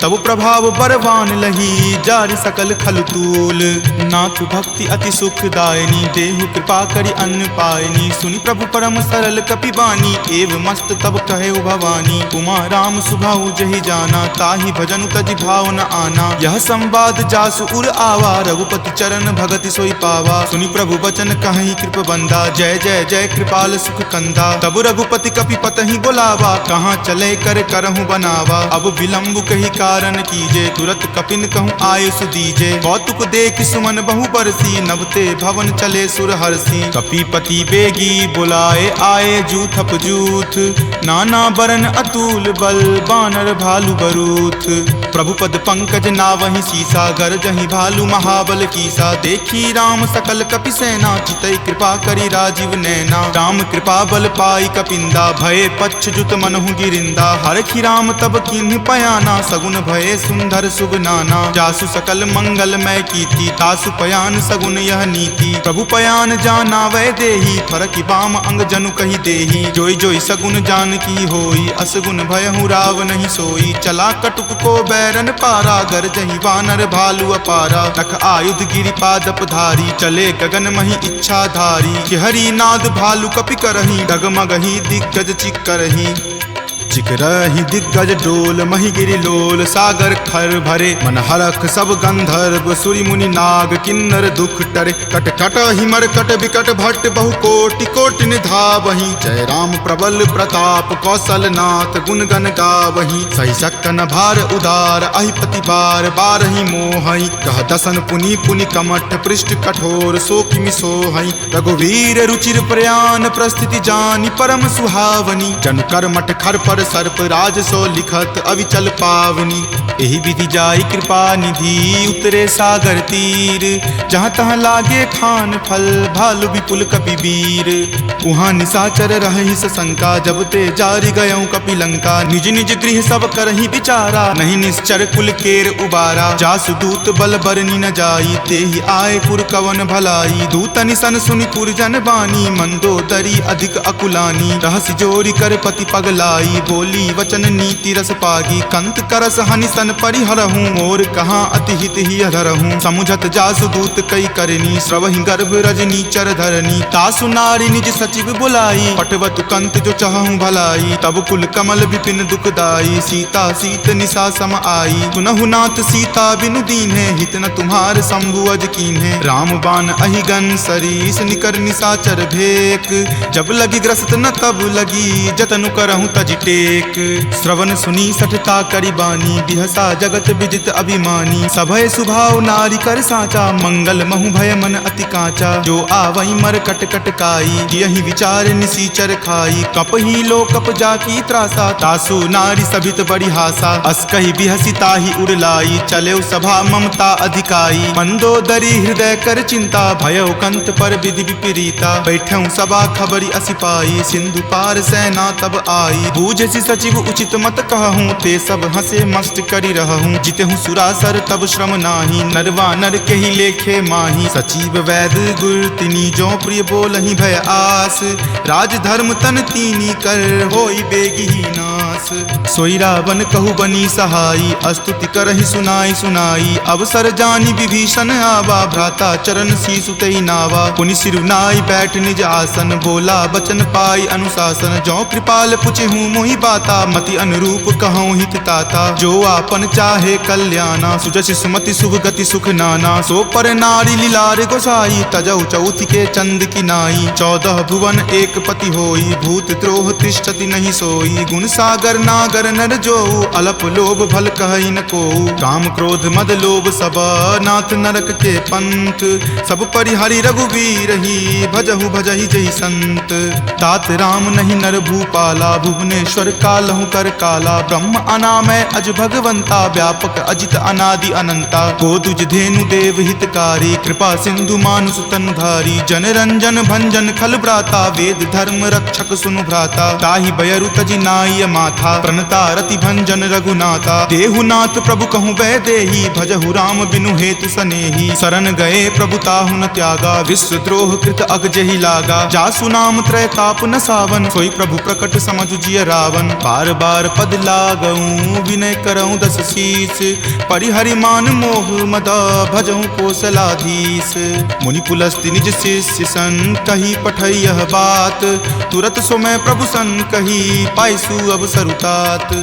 तब प्रभाव बरवान लही जारि सकल खल तूल। नाथ भक्ति अति सुखदायनी देहु कृपा करि अन्न पायनी। सुनि प्रभु परम सरल कपि बानी एव मस्त तब कहे भवानी। उमा राम सुभाऊ जहि जाना ताहि भजनु तजि भाव न आना। यह संवाद जासु उर आवा रघुपति चरण भगति सोई पावा। सुनि प्रभु वचन कहि कृप बंदा जय जय जय कृपाल सुख कंदा। तब रघुपति कपि पतहि बोलावा कहाँ चले कर करहु बनावा। अब विलंब कही कारण कीजे तुरत कपिन कहूँ आयुष दीजे। कौतुक देख सुमन बहु बरसी नभते भवन चले सुर हरसी। कपिपति बेगी बुलाए आए जूथप जूथ। नाना बरन अतुल बल बानर भालु बरूथ। प्रभु पद पंकज नावहि सीसा गरजहि भालु महाबल कीसा। देखी राम सकल कपि सेना चितई कृपा करि राजीव नैना। राम कृपा बल पाई कपिंदा भये पच्छ जुत मनहु गिरिंदा। हरखि राम तब किन्ह पयाना सगुन भये सुंदर सुगनाना। जासु सकल मंगलमय कीर्ति तासु पयान सगुन यह नीति। प्रभु पयान जाना वै देही फरकि बाम अंग जनु कहि देही। जोई जोई सगुन जान की होई असगुन भयहु राव नहीं सोई। चला कटुक को बैरन पारा गरजहि वानर भालु अपारा। रख आयुध गिरिपादप धारी चले गगन मही इच्छा धारी। हरि नाद भालु कपि करही डगमगहि दिग्गज चिक्करही। चिकरहि दिग्गज डोल मही गिरि लोल सागर खर भरे। मन हरख सब गंधर्व सुरि मुनि नाग किन्नर दुख टरे। कट कट हिमर कट विकट भट्ट बहु कोटि कोटि निधावहि। जय राम प्रबल प्रताप कौशल नाथ गुण गण गावहि। सही सकन भार उदार अहिपति बार बारहि मोहहि। कह दसन पुनि पुनि कमठ पृष्ठ कठोर सो किमि सोहहि। रघुवीर रुचिर प्रयाण प्रस्थिति जानि परम सुहावनी। जन कर मठ खर पर सर्प राज सो लिखत अविचल पावनी। एही विधि जाई कृपा निधि उतरे सागर तीर, जहाँ तहाँ लागे खान फल भालु विपुल कपि वीर। उहाँ निशाचर रही सशंका जब ते जारी गयऊँ कपिलंका। निज निज गृह सब करही विचारा नहीं निश्चर कुल केर उबारा। जासु दूत बल बरनी न जाई तेहि आए पुर कवन भलाई। दूत निसन सुनि पुरजन बानी मंदोदरी अधिक अकुलानी। रहसि जोरी कर पति पगलाई बोली वचन नीति रस पागी। कंत करस हनिसन परिहरहूँ मोर कहाँ अति हित ही अधरहूँ। समुझत जासु दूत कई करनी श्रवहि गर्भ रजनी चर धरनी। तासु नारी निज सचिव बुलाई पटवतु कंत जो चाहूं भलाई। तब कुल कमल विपिन दुखदाई सीता सीत निशा सम आई। सुनहु नाथ सीता बिनु दीन्हे हित न तुम्हार शंभु अज कीन्हे। राम बाण अहिगन सरीस निकर निशाचर भेक। जब लगी ग्रस्त न तब लगी जतनु करहूं तज टेक। श्रवण सुनी सठता करी बानी बिहसा जगत विजित अभिमानी। सभय सुभाव नारी कर साचा मंगल महु भय मन अति काचा। जो आवई मर कट कट काई यही विचार निसीचर खाई। कप ही लो कप जाकी त्रासा तासु नारी सभित बड़ी हासा। अस कही बिहसी ताही उड़लाई चले सभा ममता अधिकाई। मंदोदरी हृदय कर चिंता भयो कंत पर विधि विपरीता। बैठऊ सभा खबरी असिपाई सिंधु पार सेना तब आई। बूझसी सचिव उचित मत कहूँ ते सब हंसे मस्त करी रहूँ। जितेहूँ सुरासर तब श्रम नाही नरवा नर के ही लेखे माही। सचिव वैद गुर तिनी जो प्रिय बोलहि भय आस। राज धर्म तन तीनी कर होई बेगी ही नास। सोई रावण कहु बनी सहाई अस्तुति करहि सुनाई सुनाई। अवसर जानी विभीषण आवा भ्राता चरण शीसु तेहि नावा। पुनि सिरुनाई बैठ निज आसन बोला बचन पाई अनुशासन। जो कृपाल पुछहूँ मोहि बाता मति अनुरूप कहूँ हित ताता। जो आपन चाहे कल्याणा सुजस सुमति शुभ गति सुख नाना। सो पर नारी लीलार गोसाई तजौ चौथ के चंद की नाई। 14 भुवन एक पति होई भूत द्रोह तिष्ठति नहीं सोई। गुण सागर नागर नर जो अलप लोभ भल कहई न को। काम क्रोध मद लोभ सब नाथ नरक के पंथ। सब परिहरि रघुवीर ही भजहु भजहि जहि संत। तात राम नहीं नर भूपाला भुवनेश्वर कालहु कर काला। ब्रह्म अनामय अज भगवंता व्यापक अजित अनादि अनंता। गोदुज धेनु देव हितकारी कृपा सिंधु मानुष तनुधारी। जन रंजन भंजन खल भ्राता वेद धर्म रक्षक सुनु भ्राता। ताहि बयरु तजि नाय माथा प्रणता रति भंजन रघुनाथा। देहुनाथ प्रभु कहूँ वै देही भजहु राम बिनु हेतु सनेही। शरण गए प्रभु ताहु न त्यागा विश्व द्रोह कृत अग जेहि लागा। जासु नाम त्रय ताप न सावन सोई प्रभु प्रकट समझु जिय रावण। बार बार पद लागऊं विनय करऊं दस शीस। परिहरि मान मोह मद भजहु कोसलाधीश। मुनि पुलस्ति निज शिष्य सन कही पठई यह बात। तुरत सोमय प्रभु सन कही पाइसु अवसर उतात।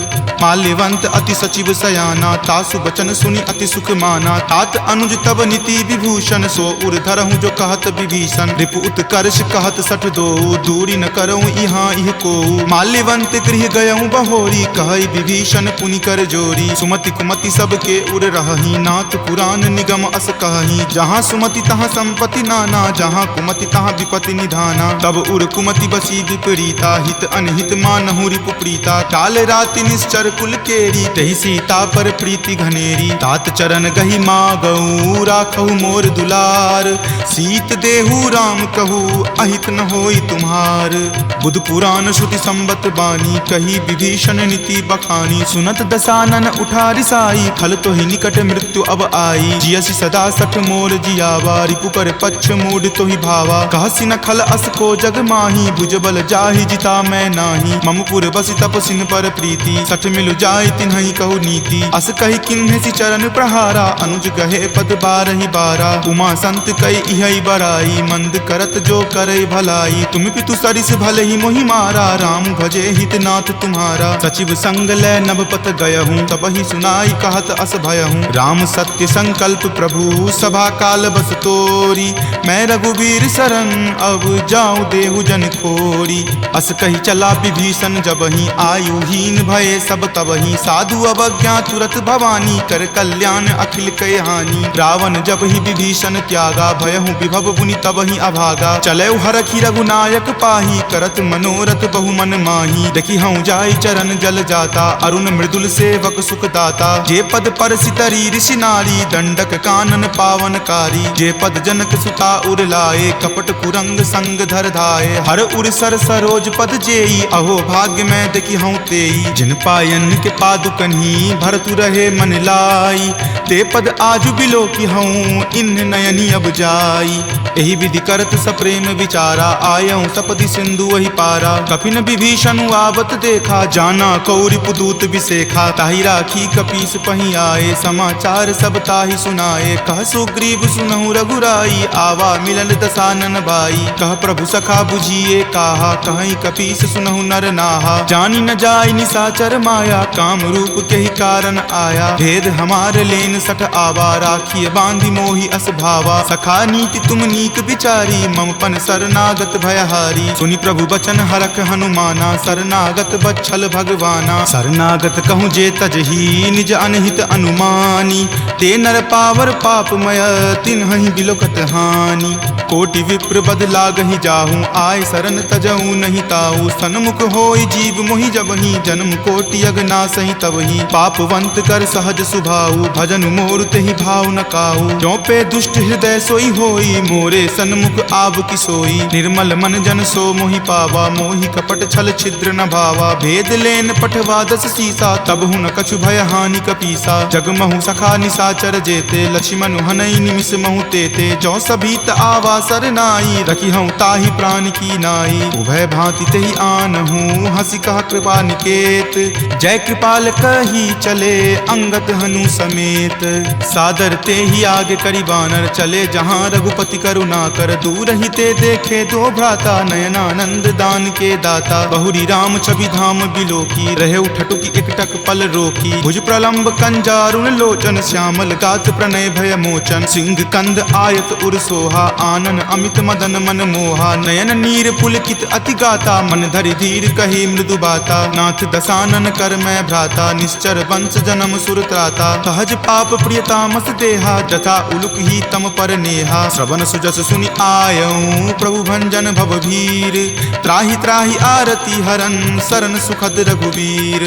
माल्यवंत अति सचिव सयाना तासु बचन सुनि अति सुख माना। तात अनुज तब नीति विभूषण सो उर धरहूँ जो कहत विभीषण। रिपु उत्कर्ष कहत सठ दो दूरी न करऊँ यहाँ इह को। माल्यवंत गृह गयऊँ बहोरी कहई विभीषण पुनि कर जोरी। सुमति कुमति सबके उर रहही नाथ पुराण निगम अस कहही। जहाँ सुमति तहाँ संपत्ति नाना जहाँ कुमति तहाँ विपत्ति निधाना। तब उर कुमति बसी विपरीता हित अनहित मानहु रिपु प्रीता। काल राति निश्चर कुल केरी तहि सीता पर प्रीति घनेरी। तात चरण गहि मागऊ राखहु मोर दुलार। सीत देहु राम कहू अहित न होई तुम्हार। बुध पुराण श्रुति संबत बानी कही विभीषण नीति बखानी। सुनत दसानन उठा रिसाई खल तो ही निकट मृत्यु अब आई। जियसि सदा सठ मोर जियावा रिपु पर पक्ष मूड तो ही भावा। कहसि न खल अस को जग माही भुजबल जाहि जिता मैं नाही। ममपुर बसि तपसिन पर प्रीति सठ मिलु जाय तिन्हि कहु नीति। अस कही किन्हेसि चरण प्रहारा अनुज गहे पद बारहि बारा। उमा संत कई इहै बराई मंद करत जो करई भलाई। तुम पितु सरिस भले ही मोहि मारा राम भजे हित नाथ तुम्हारा। सचिव संग लै नभ पत गयहूँ तब ही सुनाई कहत अस भयहूँ। राम सत्य संकल्प प्रभु सभा काल बस तोरी। मैं रघुवीर शरण अब जाऊँ देहु जन खोरी। अस कही चला विभीषण जबहि आयुहीन भये सब तबहि। साधु अवज्ञा तुरत भवानी कर कल्याण अखिल कय हानि। रावण जब ही विभीषण त्यागा भयहु विभव बुनि तबहि अभागा। चले हरखि रघुनायक पाही करत मनोरथ बहु मन माही। देखि हूँ जाई चरण जल जाता, अरुण मृदुल सेवक सुख दाता। जे पद पर सितरी ऋषि नारी, दंडक कानन पावनकारी। जे पद जनक सुता उर लाए, कपट कुरंग संग धर धाये। हर उर सर सरोज पद जेई, अहो भाग्य में देखी हूँ तेई। जिन पायन के पादुकन्ही, भरतु रहे मन लाई। ते पद आजु बिलो की हूँ, इन नयनी अब जाई। एहि विधि करत सप्रेम विचारा, आयऊँ सपदि सिंधु वही पारा। कपिन विभीषण आवत देखा, जाना कौरि पुदूत विसेखा। ताहि राखी कपीस पही आए, समाचार सब ताहि सुनाए। कह सुग्रीव सुनहु रघुराई, आवा मिलल दसानन भाई। कह प्रभु सखा बुझिए काहा, कहीं कपीस सुनहु नर नाहा। जानी न जाय निसाचर माया, काम रूप के ही कारण आया। भेद हमार लेन सठ आवा, राखिए बांधि मोहि अस भावा। सखा नीति तुम नीक विचारी, मम पन शरणागत भयहारी। सुनि प्रभु बचन हरख हनुमाना, शरणागत बच्छल भगवाना। शरणागत कहूँ जे तजही, निज अनहित अनुमानी। ते नर पावर पापमय, तिन्हहि बिलोकत हानि। कोटि विप्र बद लागहि जाहूँ, आय शरण तजहूँ नहीं ताऊ। सन्मुख होय जीव मोहि जबहि, जन्म कोटि अगनासहि तबहि। पापवंत कर सहज सुभाऊ, भजन मोर तेहि भाव न काऊ। जो पे दुष्ट हृदय सोई होई, मोरे सन्मुख आव की सोई। निर्मल मन जन सो मोहि पावा, मोहि कपट छल छिद्र न भावा। भेद लेन पठवा दस सीसा, तब हुन कछु भय हानि कपीसा। जगमहु सखा निसाचर जेते, लक्ष्मण हनई निमिष महु तेते। जो सभीत आवा सरनाई, रखी हूँ ताहि प्राण की नाई। उभय भांति तेहि आनहूँ, हंसी कहा कृपा निकेत। जय कृपाल कही चले, अंगत हनु समेत। सादर ते ही आगे करी बानर, चले जहाँ रघुपति करुणा कर। दूर ही ते देखे दो भ्राता, नयनानंद दान के दाता। बहुरी राम छवि धाम बिलोकी, रहे उठटुकी एकटक पल रोकी। भुज प्रलंब कंजारुण लोचन, श्यामल गात प्रणय भय मोचन। सिंह कंद आयत उर सोहा, आनन अमित मदन मन मोहा। नयन नीर पुलकित अति गाता, मन धरि धीर कही मृदु बाता। नाथ दसानन कर मैं भ्राता, निश्चर वंश जन्म सुर त्राता। सहज पाप प्रियतामस देहा, जथा उलुक ही तम पर नेहा। श्रवण सुजस सुनि आयऊँ, प्रभु भंजन भवभीर। त्राहि त्राहि आरती हरन, शरण सुखद रघुवीर।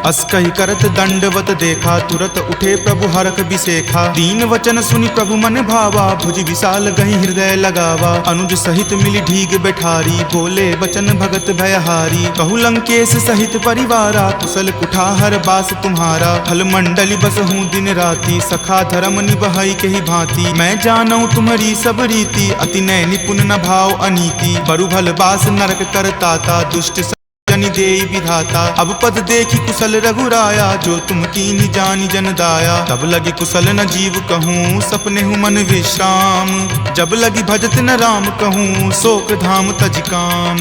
अस कहि करत दंडवत देखा, तुरत उठे प्रभु हरख बिसेखा। दीन वचन सुनि प्रभु मन भावा, भुज विशाल गहि हृदय लगावा। अनुज सहित मिली ढीग बैठारी, बोले बचन भगत भयहारी। कहु लंकेश सहित परिवारा, कुशल कुठार बास तुम्हारा। फल मंडली बस हूँ दिन राति, सखा धर्म निबहई के ही भांति। मैं जानऊँ तुम्हारी सब रीति, अति नय निपुण न भाव अनीति। बरु भल बास नरक करताता, दुष्ट जनि देई विधाता। अब पद देखी कुशल रघुराया, जो तुम कीन्ही जानी जन दाया। तब लगी कुशल न जीव कहूँ, सपने हूँ मन विश्राम। जब लगी भजत न राम कहूँ, शोक धाम तज काम।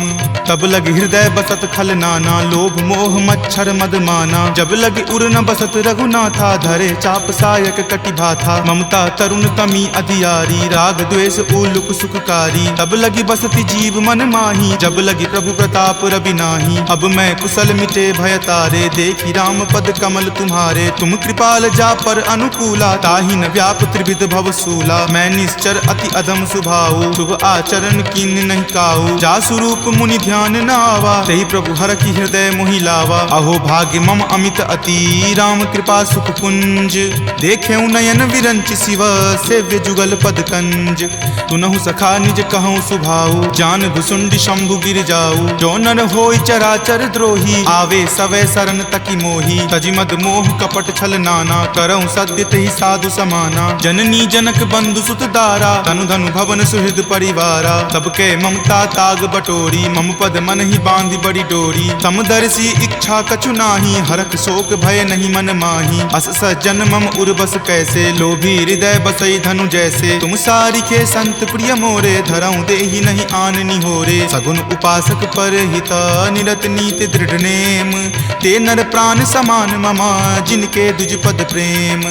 तब लगी हृदय बसत खल नाना, लोभ मोह मच्छर मद माना। जब लगी उर न बसत रघुनाथा, धरे चाप सायक कटि भाथा। ममता तरुण तमी अधियारी, राग द्वेष उलुक सुखकारी। तब लगी बसती जीव मन माही, जब लगी प्रभु प्रताप रवि नाही। अब मैं कुशल मिटे भय तारे, देखी राम पद कमल तुम्हारे। तुम कृपाल जा पर अनुकूला, ताहि न व्याप त्रिविध भव सूला। मैं निश्चर अति अधम सुभाऊ, शुभ आचरण कीन नहीं काऊ। जा स्वरूप मुनि ध्यान न आवा, तेहि प्रभु हर की हृदय मोहि लावा। अहो भाग्य मम अमित अति, राम कृपा सुख पुंज। देखे नयन विरंच शिव, सेव्य जुगल पद कंज। तुनहु सखा निज कहूँ सुभाऊ, जान भुसुंडी शंभु गिर जाऊ। जो नर होय चराचर द्रोही, आवे सवै शरण तकी मोही। तजि मद मोह कपट छल नाना, करऊँ सद्य तेहि साधु समाना। जननी जनक बंधु सुत दारा, तनु धनु भवन सुहृद परिवारा। सबके ममता ताग बटोरी, मम पद मन ही बांधि बड़ी डोरी। समदर्शी इच्छा कछु नाही, हरख शोक भय नहीं मन माही। अस सज्जन मम उर्वस कैसे, लोभी हृदय बसई धनु जैसे। तुम सारिखे संत प्रिय मोरे, धरऊँ देहि नहीं आन निहोरे। सगुन उपासक पर हिता, निरत नीति दृढ़ नेम। ते नर प्राण समान ममा, जिनके दुज पद प्रेम।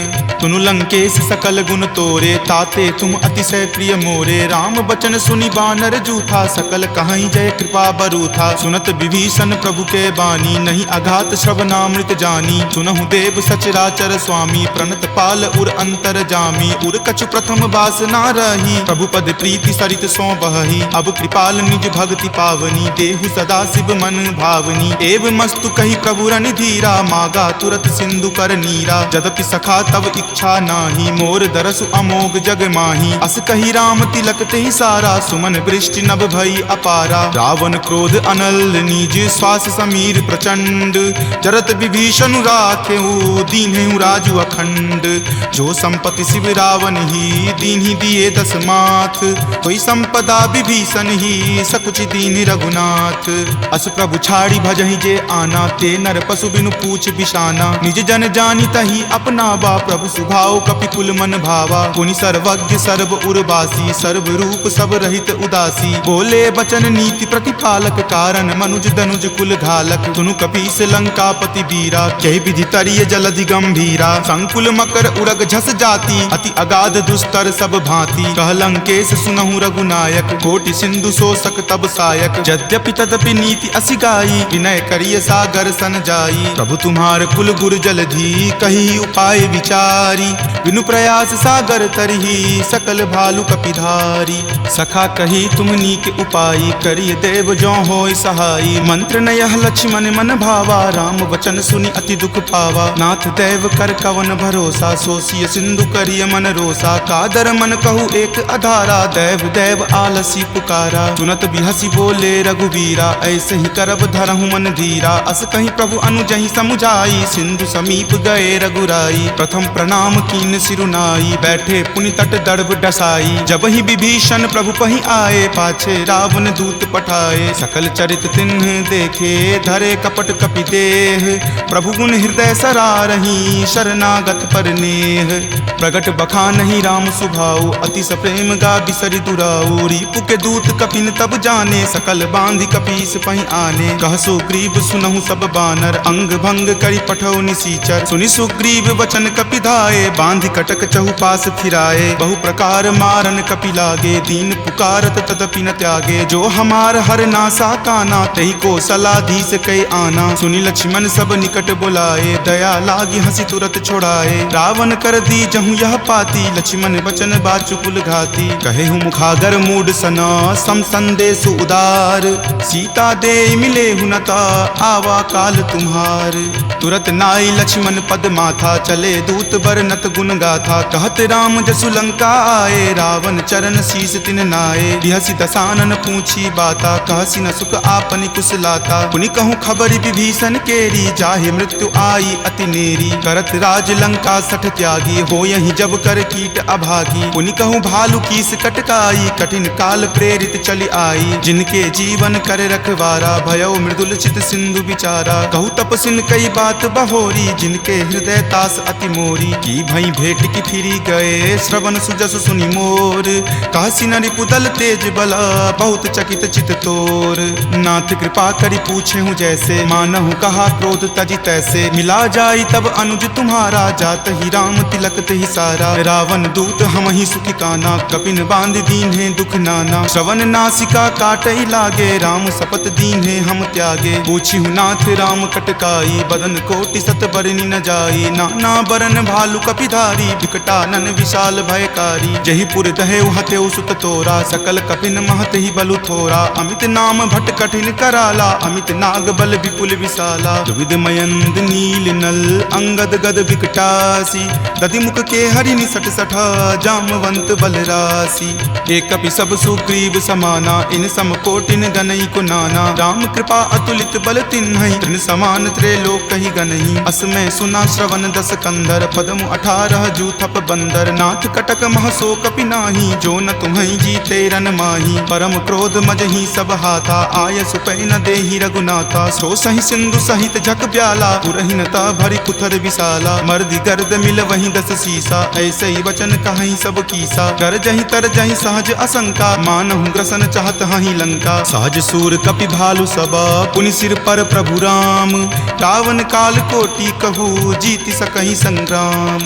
तुनु लंकेश सकल गुण तोरे, ताते तुम अतिशय प्रिय मोरे। राम बचन सुनि बानर जूथा, सकल कहाई जय कृपा बरूथा। सुनत विभीषण प्रभु के बानी, नहीं अघात श्रवणामृत जानी। सुनहु देव सचराचर स्वामी, प्रणत पाल उर अंतर जामी। उर कछु प्रथम बास ना रही, प्रभु पद प्रीति सरित सो बहही। अब कृपाल निज भक्ति पावनी, देहु सदा शिव मन भावनी। एव मस्तु कही प्रभु रन धीरा, मागा तुरत सिंधु कर नीरा। जदपि सखा तब इच्छा नाही, मोर दरसु अमोघ जग माही। अस कही राम तिलक ते सारा, सुमन वृष्टि नभ भई अपारा। रावण क्रोध अनल निज, श्वास समीर प्रचंड। जरत विभीषण राखेऊ, दीन्हु राजु अखंड। जो संपत्ति शिव रावण ही, दीन्हि दिए दस माथ। कोई संपदा विभीषण ही, सकुच दीन रघुनाथ। अस प्रभु छाड़ी भजहि जे आना, ते नर पशु बिनु पूछ बिशाना। निज जन जानी तही अपना बा, प्रभु सुभाव कपि कुल मन भावा। पुनि सर्वज्ञ सर्व उर्वासी, सर्व रूप सब रहित उदासी। बोले बचन नीति प्रतिपालक, कारण मनुज दनुज कुल घालक। सुनु कपीस लंकापति वीरा, कहि विधि तरिय जलधि गंभीरा। संकुल मकर उरग झस जाति, अति अगाध दुस्तर सब भांति। कह लंकेश सुनहु रघुनायक, कोटि सिंधु शोषक तब सायक। यद्यपि तदपि नीति असि गाई, विनय करिय सागर सन जाई। प्रभु तुम्हार कुल गुर जलधि, कही उपाय विचारी। बिनु प्रयास सागर तरही, सकल भालु कपिधारी। सखा कही तुम नीक उपाय, करिय देव जो होय सहाई। मंत्र नयह लक्ष्मण मन भावा, राम वचन सुनि अति दुख पावा। नाथ देव कर कवन भरोसा, सोसिय सिंधु करिय मन रोसा। कादर मन कहु एक अधारा, देव देव आलसी पुकारा। सुनत बिहसी बोले रघुवीरा, ऐसे ही करब धरहु मन धीरा। अस कहीं प्रभु अनुजहि समुझाई, सिंधु समीप गए रघुराई। प्रथम प्रणाम कीन सिरुनाई, बैठे पुनि तट दर्भ डसाई। जब ही विभीषण प्रभु पहि आए, पाछे रावण दूत पठाए। सकल चरित तिन्ह देखे, धरे कपट कपि देह। प्रभु गुण हृदय सरारही, शरणागत पर नेह। प्रगट बखानहि राम सुभाऊ, अति सप्रेम गा बिसरि दुराऊ। रिपु के दूत कपिन तब जाने, सकल बांधि कपीस पहि आने। कह सुग्रीव सुनहु सब बानर, अंग भंग करि पठौ निसीचर। सुनि सुग्रीव वचन कपि धाये, बांधि कटक चहुपास फिराए। बहु प्रकार मारन कपि लागे, दीन पुकारत तदपि न त्यागे। जो हमार हर नासा काना, तहि को सलाधीस कई आना। सुनि लक्ष्मण सब निकट बुलाए, दया लागी हंसी तुरत छोड़ाए। रावण कर दी जहु यह पाती, लक्ष्मण बचन बाचु कुल घाती। कहे हूँ मुखागर मूड सना, सम संदेश उदार। सीता दे मिले हुनता, आवा काल तुम्हार। तुरत नाई लक्ष्मण पद माथा, चले दूत बरनत गुण गाथा। कहत राम जसु लंका आए, रावण चरण शीस तिन नाये। बिहसी दसानन पूछी बाता, कहसी न सुख आपनि कुशलाता। पुनि कहूँ खबरि विभीषण केरी, जाहे मृत्यु आई अति नेरी। करत राज लंका सठ त्यागी, हो यही जब कर कीट अभागी। पुनि कहूँ भालू कीस कटकाई, कठिन काल प्रेरित चली आई। जिनके जीवन कर रखवारा, भयो मृदुल चित सिंधु विचारा। कहूँ तपसिन कई बात बहोरी, जिनके हृदय तास अति मोरी। की भई भेंट की फिरी गए, श्रवण सुजस सुनि मोर। कहसी न रिपुदल तेज बला, बहुत चकित चित तोर। नाथ कृपा करि पूछे हूँ जैसे, मानहु कहा क्रोध तजी तैसे। मिला जाई तब अनुज तुम्हारा, जात ही राम तिलक तेहि सारा। रावण दूत हम ही सुखी काना, कपिन बांध दीन है दुख नाना। श्रवण नासिका काटई लागे, राम शपथ दीन है हम त्यागे। पूछी हूँ नाथ राम कटकाई, बदन कोटि सत बरनी न जाई। नाना बरन भालु कपिधारी, विकटानन विशाल भयकारी। जही पुर दहेउ हतेउ सुत तोरा, सकल कपिन महत ही बलु थोरा। अमित नाम भट कठिन कराला, अमित नाग बल विपुल विशाला। द्विविध मयंद नील नल, अंगद गद विकटासी। दधि मुख के हरि निसट सठा, जामवंत बलरासी। एक कपि सब सुग्रीव समाना, इन सम कोटिन गनई को नाना। राम कृपा अतुलित बल तिन्हई, तृण समान त्रैलोक कहि गनहि। असमय सुना श्रवण दस कंधर, पदमु 18 जूथप बंदर। नाथ कटक महसो कपि नाही, जो न तुम्हई जीते रन माही। परम क्रोध मजहि सब हाथा, आय सुपै न देहि रघुनाथा। सो सहि सिंधु सहित झक ब्याला, पुरहिनता भरि पुथर विशाला। मर्दि गर्द मिल वहीं दस सीसा, ऐसे ही वचन कहीं सब कीसा। कर जहि तर जहि सहज असंका, मानहु ग्रसन चाहत हहि लंका। सहज सूर कपि भालु सबा, पुनि सिर पर प्रभु राम। रावण काल कोटि कहू, जीति सकहि संग्राम।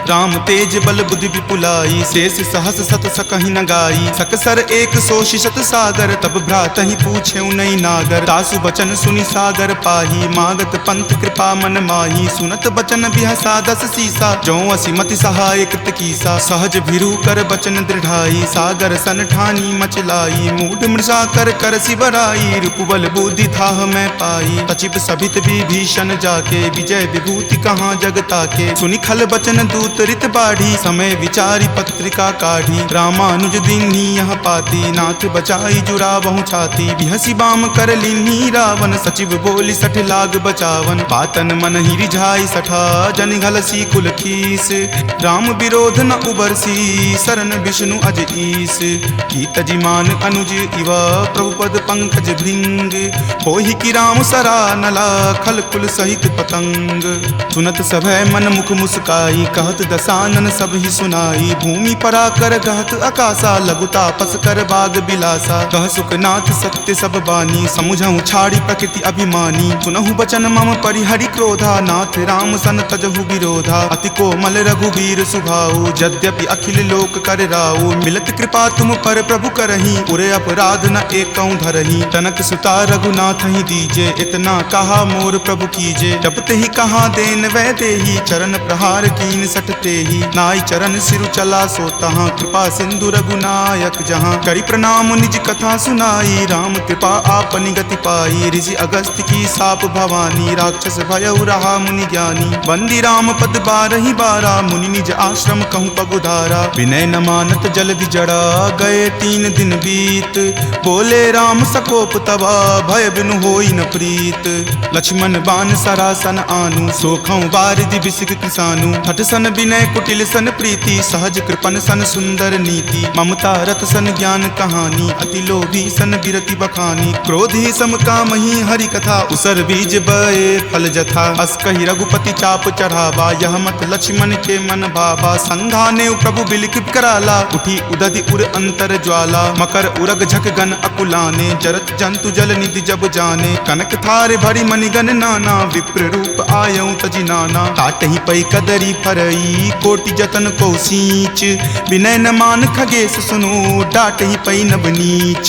राम तेज बल बुद्धि विपुलाई, शेष सहस सत सकहि न गाई। सकसर एक सोषि शत सागर, तब भ्रातहि पूछे नई नागर। तासु बचन सुनि सागर पाही, मागत पंथ कृपा मन माही। सुनत बचन बिहसा दस सीसा, जो असिमति सहाय कृत कीसा। सहज भिरू कर बचन दृढ़ाई, सागर सन ठानी मचलाई। मूढ़ मृषा कर कर सिबराई, रिपुबल बुद्धि थाह मैं पाई। सचिव सभित विभीषण जाके, विजय विभूति कहाँ जगता के। सुनि खल बचन दूत रित बाढ़ी, समय विचारी पत्रिका काढ़ी। रामानुज दीन्ही यह पाती, नाथ बचाई जुड़ावहु छाती। बिहसी बाम कर लीन्ही रावण, सचिव बोली सठ लाग बचावन। बातन मन ही रिझाई सठा, जन घलसी कुल खीस। राम विरोध न उबरसी, शरण विष्णु अज ईस। कीत जिमान अनुज इवा, प्रभु पद पंकज भृंग। होहि कि राम सरा नला, खल कुल सहित पतंग। सुनत सभय मन मुख मुस्काई, कहत दसानन सब ही सुनाई। भूमि परा कर कहत आकाशा, लघु तापस कर बाग बिलासा। कह सुखनाथ सत्य सब बानी, समुझहु छाड़ी प्रकृति अभिमानी। सुनहु बचन मम परिहरि क्रोधा, नाथ राम सन तजहु विरोधा। अति कोमल रघुवीर सुभाऊ, यद्यपि अखिल लोक कर राऊ। मिलत कृपा तुम पर प्रभु करही, उरे अपराध न एकौ धरही। तनक सुता रघुनाथ ही दीजे, इतना कहा मोर प्रभु कीजे। जब ते ही कहा देन वै देही, चरण प्रहार कीन सटते ही। नाई चरण सिरु चला सो तहाँ, कृपा सिंधु रघुनायक जहाँ। करि प्रणाम निज कथा सुनाई, राम कृपा आपनि गति पाई। ऋषि अगस्त्य की साप भवानी, राक्षस भयउ रहा मुनि ज्ञानी। बंदी राम पद बारहि बारा, मुनि निज आश्रम कहूँ पगुधारा। विनय न मानत जल्दि जड़ा, गए 3 दिन बीत। बोले राम सकोप तबा, भय बिनु होई न प्रीत। लक्ष्मण बान सरासन आनु, सोखौ बारिधि बिसिक किसानु। हठ सन विनय कुटिल सन प्रीति, सहज कृपन सन सुंदर नीति। ममता रत सन ज्ञान कहानी, अति लोभी सन बिरति बखानी। क्रोधी सम कामहि हरि कथा, उसर बीज बए फल जथा। अस कहि रघुपति चाप चढ़ावा, यह मत लक्ष्मण के मन भावा। संघाने प्रभु बिलखित कराला, उठी उदधि उर अंतर ज्वाला। मकर उरग झक गन अकुलाने, जरत जंतु जल निधि जब जाने। कनक थार भरी मणिगन नाना, विप्र रूप आयऊ तजि नाना। काटहि पै कदरी फरई, कोटि जतन को सींच। विनय न मान खगेश सुनो, डाटहि पै नब नीच।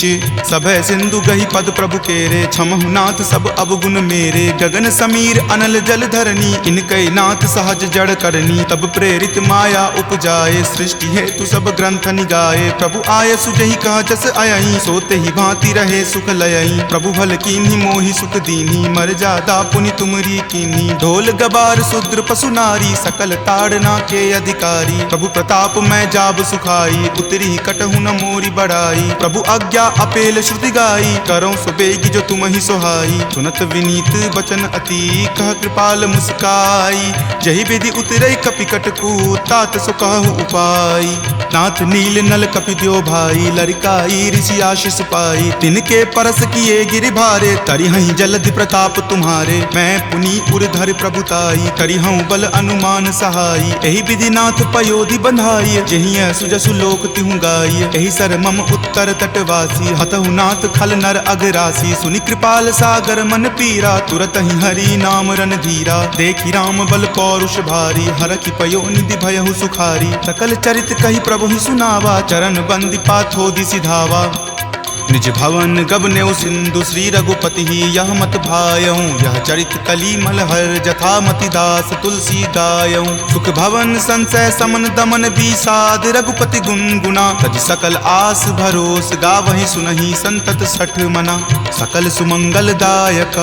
सभय सिंधु गहि पद प्रभु केरे, क्षमहु नाथ सब अवगुण मेरे। गगन समीर अनल जल धरनी, इनकै नाथ सहज जड़ करनी। तब प्रेरित माया उपजाए, सृष्टि हेतु सब ग्रंथ निगाए। प्रभु आय सुजहि कह जस अयहि, सोते ही भांति रहे सुख लयहि। प्रभु भल कीन्ही मोहि सुख दीन्ही, मर्यादा पुनि तुमरी कीन्ही। ढोल गबार शूद्र पशु नारी, सकल ताड़ना के अधिकारी। प्रभु प्रताप मैं जाब सुखाई, उतरी कटहु न मोरी बढ़ाई। प्रभु आज्ञा अपेल श्रुति गाई, करौ सुबेगी जो तुम ही सोहाई। सुनत विनीत बचन अति, कह कृपाल मुस्काई। जहि विधि उतरई कपि कटकू, तात सो कहु उपाय। नाथ नील नल कपि द्यो भाई, लरिकाई ऋषि आशीष पाई। तिनके परस किए गिरि भारे, तरिहहि जलधि प्रताप तुम्हारे। मैं पुनि उरधर प्रभुताई, करिहउँ बल अनुमान सहाई। एहि विधि नाथ पयोधि बंधाई, जहिं सुजसु लोक तिहु गाई। एहि सर मम उत्तर तटवासी, हतहु नाथ खल नर अघरासी। सुनि कृपाल सागर मन पीरा, तुरत ही हरि नाम रन धीरा। देखि राम बल पौरुष भारी, हरखि पयो निधि भयहु सुखारी। सकल चरित कहि प्रभु ही सुनावा, चरण बंदी पाथोधि सिधावा। निज भवन गबनेउ सिंधु, श्री रघुपति ही यह मत भायऊँ। यह चरित कली मलहर, जथा मति दास तुलसी गायऊँ। सुख भवन संशय समन दमन विषाद, रघुपति गुनगुना। तज सकल आस भरोस, गावहि सुनहि संतत सठ मना। सकल सुमंगल दायक,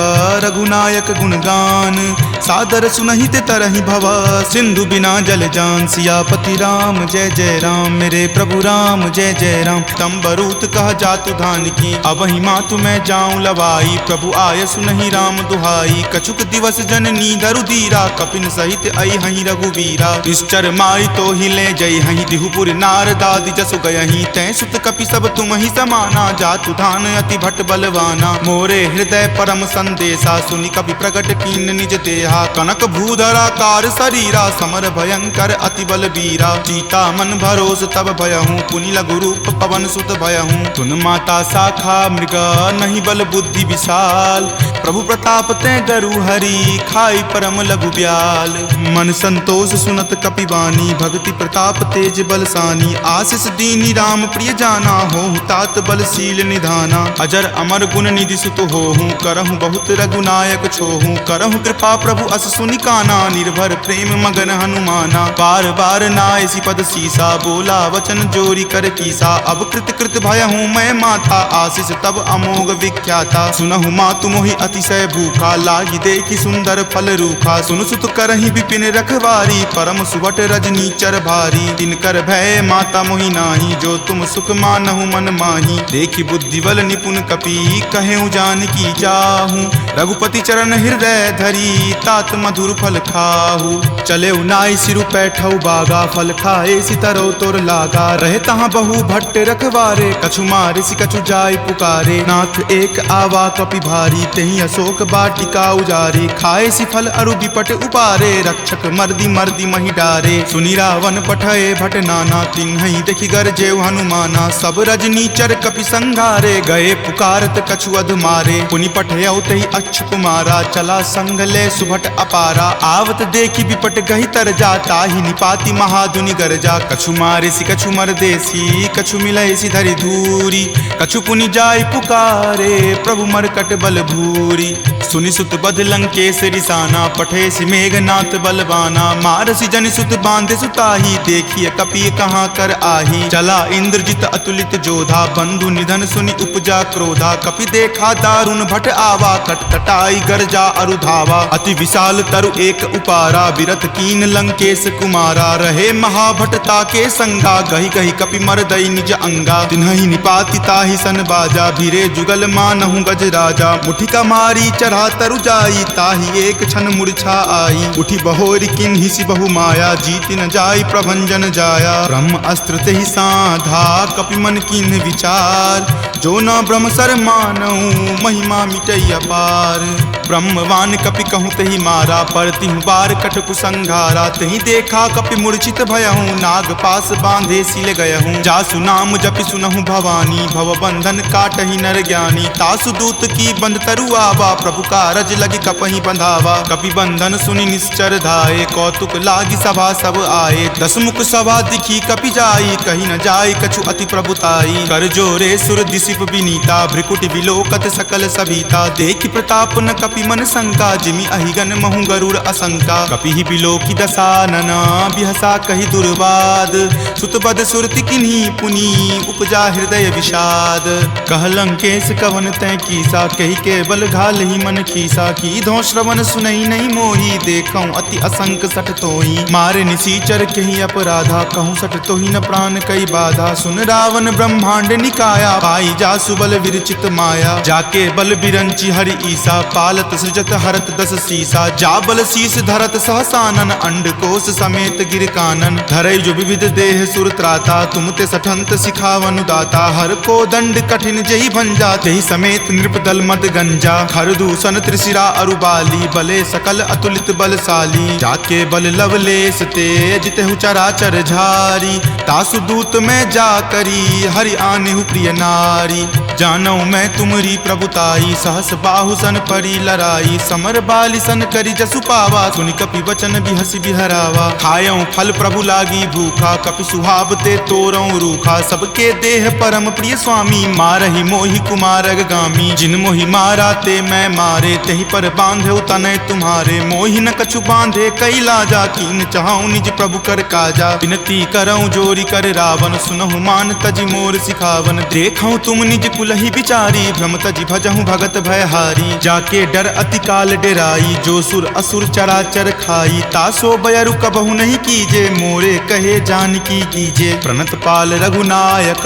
रघुनायक गुणगान। सादर सुनहि ते तरहि भवा, सिंधु बिना जल जान। सियापति राम जय जय राम, मेरे प्रभु राम जय जय राम। तंबरूत कह जातु धान की, अबहि मातु मैं जाऊं लवाई। प्रभु आय सुनहि राम दुहाई, कछुक दिवस जननी धरु धीरा। कपिन सहित अइहहि रघुवीरा, निश्चर मारी तो ही ले जइहहि। दिहुपुर नारदादि जसु गयहि, तै सुत कपि सब तुमहि समाना। जातु धान अति भट बलवाना, मोरे हृदय परम संदेशा। सुनि कपि प्रगट कीन निज देहा, कनक भूधरा कार शरीरा। समर भयंकर अति बल बीरा, सीता मन भरोस तब भयहूँ। पुनि लघु रूप पवन सुत भयहूँ। तुन माता शाखा मृगा, नहीं बल बुद्धि विशाल। प्रभु प्रताप ते गरु हरि, खाई परम लघु ब्याल। मन संतोष सुनत कपिवानी, भक्ति प्रताप तेज बलसानी। आशीष दीनी राम प्रिय जाना, होहु तात बलशील निधाना। अजर अमर गुण निधि सुत होहूँ, करहु बहुत रघुनायक छोहूँ। करहु कृपा प्रभु अस सुनि काना, निर्भर प्रेम मगन हनुमाना। बार बार नायसी पद सीसा, बोला वचन जोरी कर कीसा। अब कृत कृत भयहूँ मैं माथा, आशीष तब अमोघ विख्याता। सुनहु मातु मोहि अतिशय भूखा, लागी देखी सुंदर फल रूखा। सुन सुत करहि विपिन रखवारी, परम सुबट रजनी चर भारी। तिनकर भय माता मोहि नाही, जो तुम सुख मानहु मन माही। देखी बुद्धि बल निपुण कपि, कहेउ जानकी जाहू। रघुपति चरण हृदय धरी, तात मधुर फल खाहू। चले नाई सिरु पैठऊ बागा, फल खाए सितरो तोर लागा। रहे तहाँ बहु भट्ट रखवारे, कछु मारे सि कछु जाय पुकारे। नाथ एक आवा कपि भारी, तेहि अशोक बाटिका उजारे। खाए सि फल अरु विपट उपारे, रक्षक मर्दी मर्दी महि डारे। सुनि रावण पठए भट नाना, तिन्हि देखि गरजेउ हनुमाना। सब रजनी चर कपि संघारे, गए पुकारत कछु अध मारे। पुनि पठयउ तहि अक्ष कुमारा, चला संग ले सुभट अपारा। आवत देखि विपट गहि तर जा, ताहि निपाति महाधुनि गरजा। कछु मारे सि कछु मरदेसी, कछु मिलय सि धरि धूरी। कछु पुनि जाय पुकारे, प्रभु मरकट बल भूरी। सुनि सुत बध लंकेश रिसाना, पठे सि मेघनाथ बलवाना। मारसि जनि सुत बांधे सुताही, देखिए कपि कहाँ कर आही। चला इंद्रजित अतुलित जोधा, बंधु निधन सुनि उपजा क्रोधा। कपि देखा दारुण भट आवा, कटकटाई गरजा अरु धावा। अति विशाल तरु एक उपारा, विरत कीन लंकेश कुमारा। रहे महाभटता के संगा, गहि गहि कपि मरदई निज अंगा। तिन्हि निपाति ताहि सन बाजा, भीरे जुगल मानहु गज राजा। मुठिका मारी चढ़ा तरु जाई, ताहि एक क्षण मूर्छा आई। उठी बहोरी किन्हि सि बहु माया, जीति न जाई प्रभंजन जाया। ब्रह्म अस्त्र तेहि साधा, कपि मन किन्ह विचार। जो न ब्रह्म सर मानऊ, महिमा मिटई अपार। ब्रह्मवान कपि कहूँ तहि मारा, पर तिहु बार कटकु संघारा। तहि देखा कपि मूर्छित भयहूँ, नाग पास बांधे सिल गयहूँ। जासु नाम जपि सुनहु भवानी, भव बंधन काटहि नर ज्ञानी। तासु दूत की बंध तरु आवा, प्रभु कारज लगी कपहि बंधावा। कपि बंधन सुनि निश्चर धाये, कौतुक लागी सभा सब आए। दस मुख सभा दिखी कपि जाई, कही न जाई कछु अति प्रभुताई। कर जोरे सुर दिसिप विनीता, भ्रिकुटि विलोकत सकल सभीता। देखि प्रताप न कपि मन शंका, जिमि अहिगन महु गरुड़ असंका। कपि ही बिलोकी दसानन, बिहसा कहि दुर्वाद। सुतबद सुरति किन्ही पुनि, उपजा हृदय विषाद। कह लंकेश कवन तै कीसा, कहि के बल घाल ही मन खीसा। की धो श्रवण सुनई नहीं मोही, देखऊं अति असंक सठ तोही। मारे निसीचर कहि अपराधा, कहूँ सठ तोही न प्राण कई बाधा। सुन रावण ब्रह्मांड निकाया, पाई जा सुबल विरचित माया। जाके बल बिरंची हरि ईसा, पालत सृजत हरत दस सीसा। जा बल शीस धरत सहसानन, अंडकोश समेत गिर कानन। धरई जो विविध देह सुर त्राता, तुम ते सठंत सिखावनु दाता। हर को दंड कठिन जही भंजा, तेहि समेत नृप दल मद गंजा। खर दूषण त्रिशिरा अरुबाली, बले सकल अतुलित बलशाली। जाके बल लवलेश तेज, तेहु चराचर झारी। तासु दूत में जा करी, हरि आनेहु प्रिय नारी। जानौ मैं तुमरी प्रभुताई, सहस बाहु सन परी लराई। समर बाली सन करी जसु पावा, सुनि कपि वचन बिहसि बिहरावा। खायऊं फल प्रभु लागी भूखा, कपि सुहाव ते तोरऊं रूखा। सबके देह परम प्रिय स्वामी, मारहि मोहि कुमारग गामी। जिन मोहि मारा ते मैं मारे, तेहि पर बांधे तनय तुम्हारे। मोहि न कछु बांधे कई लाजा, कीन चाहूं निज प्रभु कर काजा। विनती करऊं जोरी कर रावण, सुनहु मान तजि मोर सिखावन। देखऊं तुम निज कुलहि बिचारी, भ्रम तजि भजहूं भगत भयहारी। जाके डर अति काल डेराई, जो सुर असुर चराचर खाई। तासो बयरु कबहु नहीं कीजे, मोरे कहे जानकी कीजे। प्रणत पाल रघुनायक,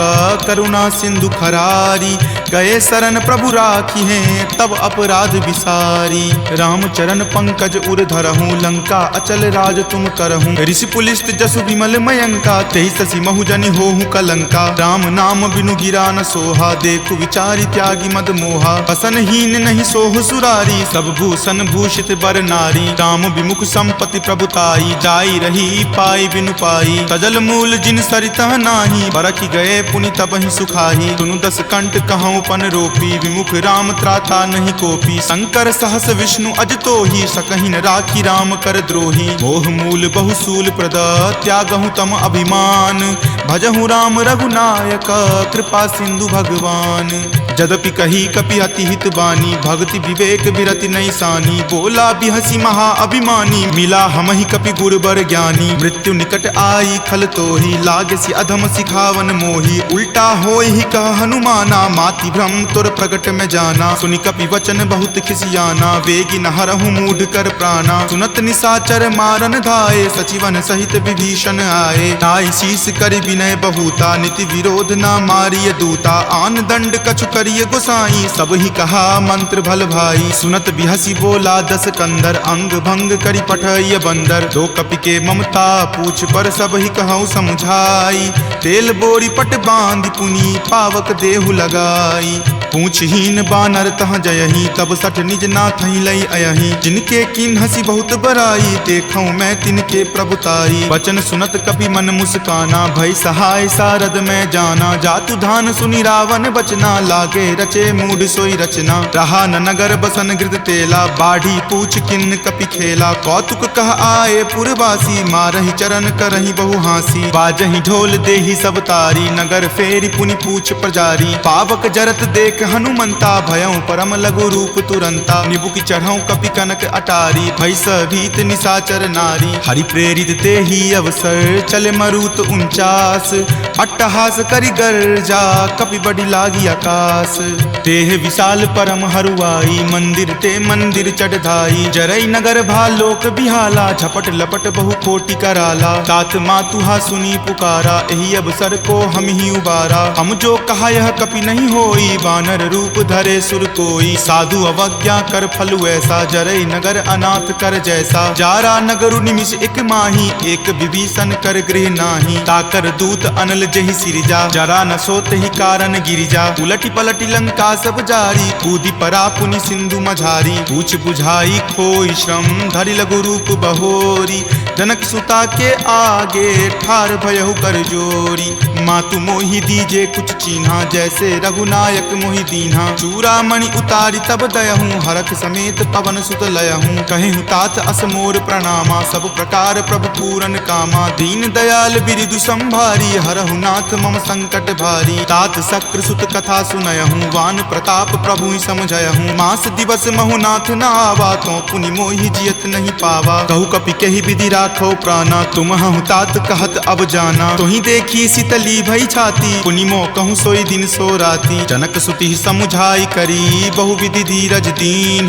करुणा सिंधु खरारी। गए शरण प्रभु राखी हैं, तब अपराध विसारी। राम चरण पंकज उर धरहूँ, लंका अचल राज तुम करहूँ। ऋषि पुलिस्त जसु विमल मयंका, तेहि ससी महु जनि होहु कलंका। राम नाम बिनु गिरा न सोहा, देखु विचारी त्यागी मद मोहा। बसन हीन नहीं सोह सुरारी, सब भूषण भूषित बर नारी। राम विमुख संपत्ति प्रभुताई, जाई रही पाई बिनु पाई। तजल मूल जिन सरितह नाही, बरखि गए पुनि तबहि सुखाही। सुनु दस कंठ कहूँ पन रोपी, विमुख राम त्राता नहीं कोपी। शंकर सहस विष्णु अज तोही, सकहि न राखी राम कर द्रोही। मोह मूल बहुसूल प्रद, त्यागहु तम अभिमान। भजहु राम रघुनायक, कृपा सिंधु भगवान। जदपि कही कपि अति हित बानी, भक्ति विवेक बिरति नहीं सानी। बोला बिहसी महा अभिमानी, मिला हमहि कपि गुर बर ज्ञानी। मृत्यु निकट आई खल तोहि, लागे सि अधम सिखावन मोहि। उल्टा होय ही कह हनुमाना, माति भ्रम तुर प्रगट में जाना। सुनि कपि वचन बहुत खिसियाना, वेगी न हरहु मूढ़ कर प्राणा। सुनत निशाचर मारन धाये, सचिवन सहित विभीषण आए। नाई शीस करि विनय बहुता, नीति विरोध न मारिय दूता। आन दंड कछु करिय गोसाई, सब ही कहा मंत्र भल भाई। सुनत बिहसी बोला दस कंदर, अंग भंग करि पठय बंदर। दो कपि के ममता पूछ पर, सब ही कहूँ समझाई। तेल बोरी पट बांध पुनी, पावक देहु लगाई। पूछहीन बानर तह जयही, तब सठ निज नाथ ही लई अयही। जिनके किन हसी बहुत बराई, देखूं मैं तिनके प्रभुताई। वचन सुनत कपि मन मुस्काना, भय सहाय सारद में जाना। जातु धान सुनि रावण बचना, लागे रचे मूढ़ सोई रचना। रहा न नगर बसन गृद तेला, बाढ़ी पूछ किन कपि खेला। कौतुक कह आए पुरवासी, मारहि चरण करहि बहु हासी। बाजहि ढोल देहि सब तारी, नगर फेरी पुनि पूछ प्रजारी। पावक जरत देख हनुमंता, भयं परम लघु रूप तुरंता। निबुक चढ़ऊ कपि कनक अटारी, भय भीत निशाचर नारी। हरि प्रेरित ते ही अवसर, चले मरुत 49। अट्टहास करि गर्जा, कपि बड़ी लागी आकाश। देह विशाल परम हरुआई, मंदिर ते मंदिर चढ़ाई। जरई नगर भालोक बिहाला, झपट लपट बहु कोटि कराला। तात मातुहा सुनी पुकारा, एहि अवसर को हम ही उबारा। हम जो कहा यह कपि नहीं होई, बानर रूप धरे सुर कोई। साधु अवज्ञा कर फलु ऐसा, जरई नगर अनाथ कर जैसा। जारा नगरु निमिष एक माही, एक विभीषण कर गृह नाही। ताकर दूत अनल जहि सिरजा, जरा न सोत ही कारण गिरिजा। उलटी पलटी लंका सब जारी, कूदी परा पुनि सिंधु मझारी। पूछ बुझाई खोई श्रम, धरि लघु रूप बहोरी। जनक सुता के आगे, ठार भयहु कर जोरी। मातु मोहि दीजे कुछ चीन्हा, जैसे रघुनायक मोहि दीन्हा। चूड़ामणि उतारी तब दयहूँ, हरख समेत पवन सुत लयहूँ। कहेहु तात असमोर प्रणामा, सब प्रकार प्रभु पूरन कामा। दीन दयाल बिरिदु संभारी, हरहु नाथ मम संकट भारी। तात शक्र सुत कथा सुनयहूँ, वान प्रताप प्रभु ही समझयहूँ। मास दिवस महु नाथ न आवा, तो पुनि मोहि जियत नहीं पावा। कहु कपि कहि विधि राखो प्राणा, तुम हूँ तात कहत अब जाना। तुहि देखी शीतली भई छाती, पुनि मो कहूँ सोई दिन सो राती। जनक सुति समुझाई करी, बहु विधि धीरज दीन।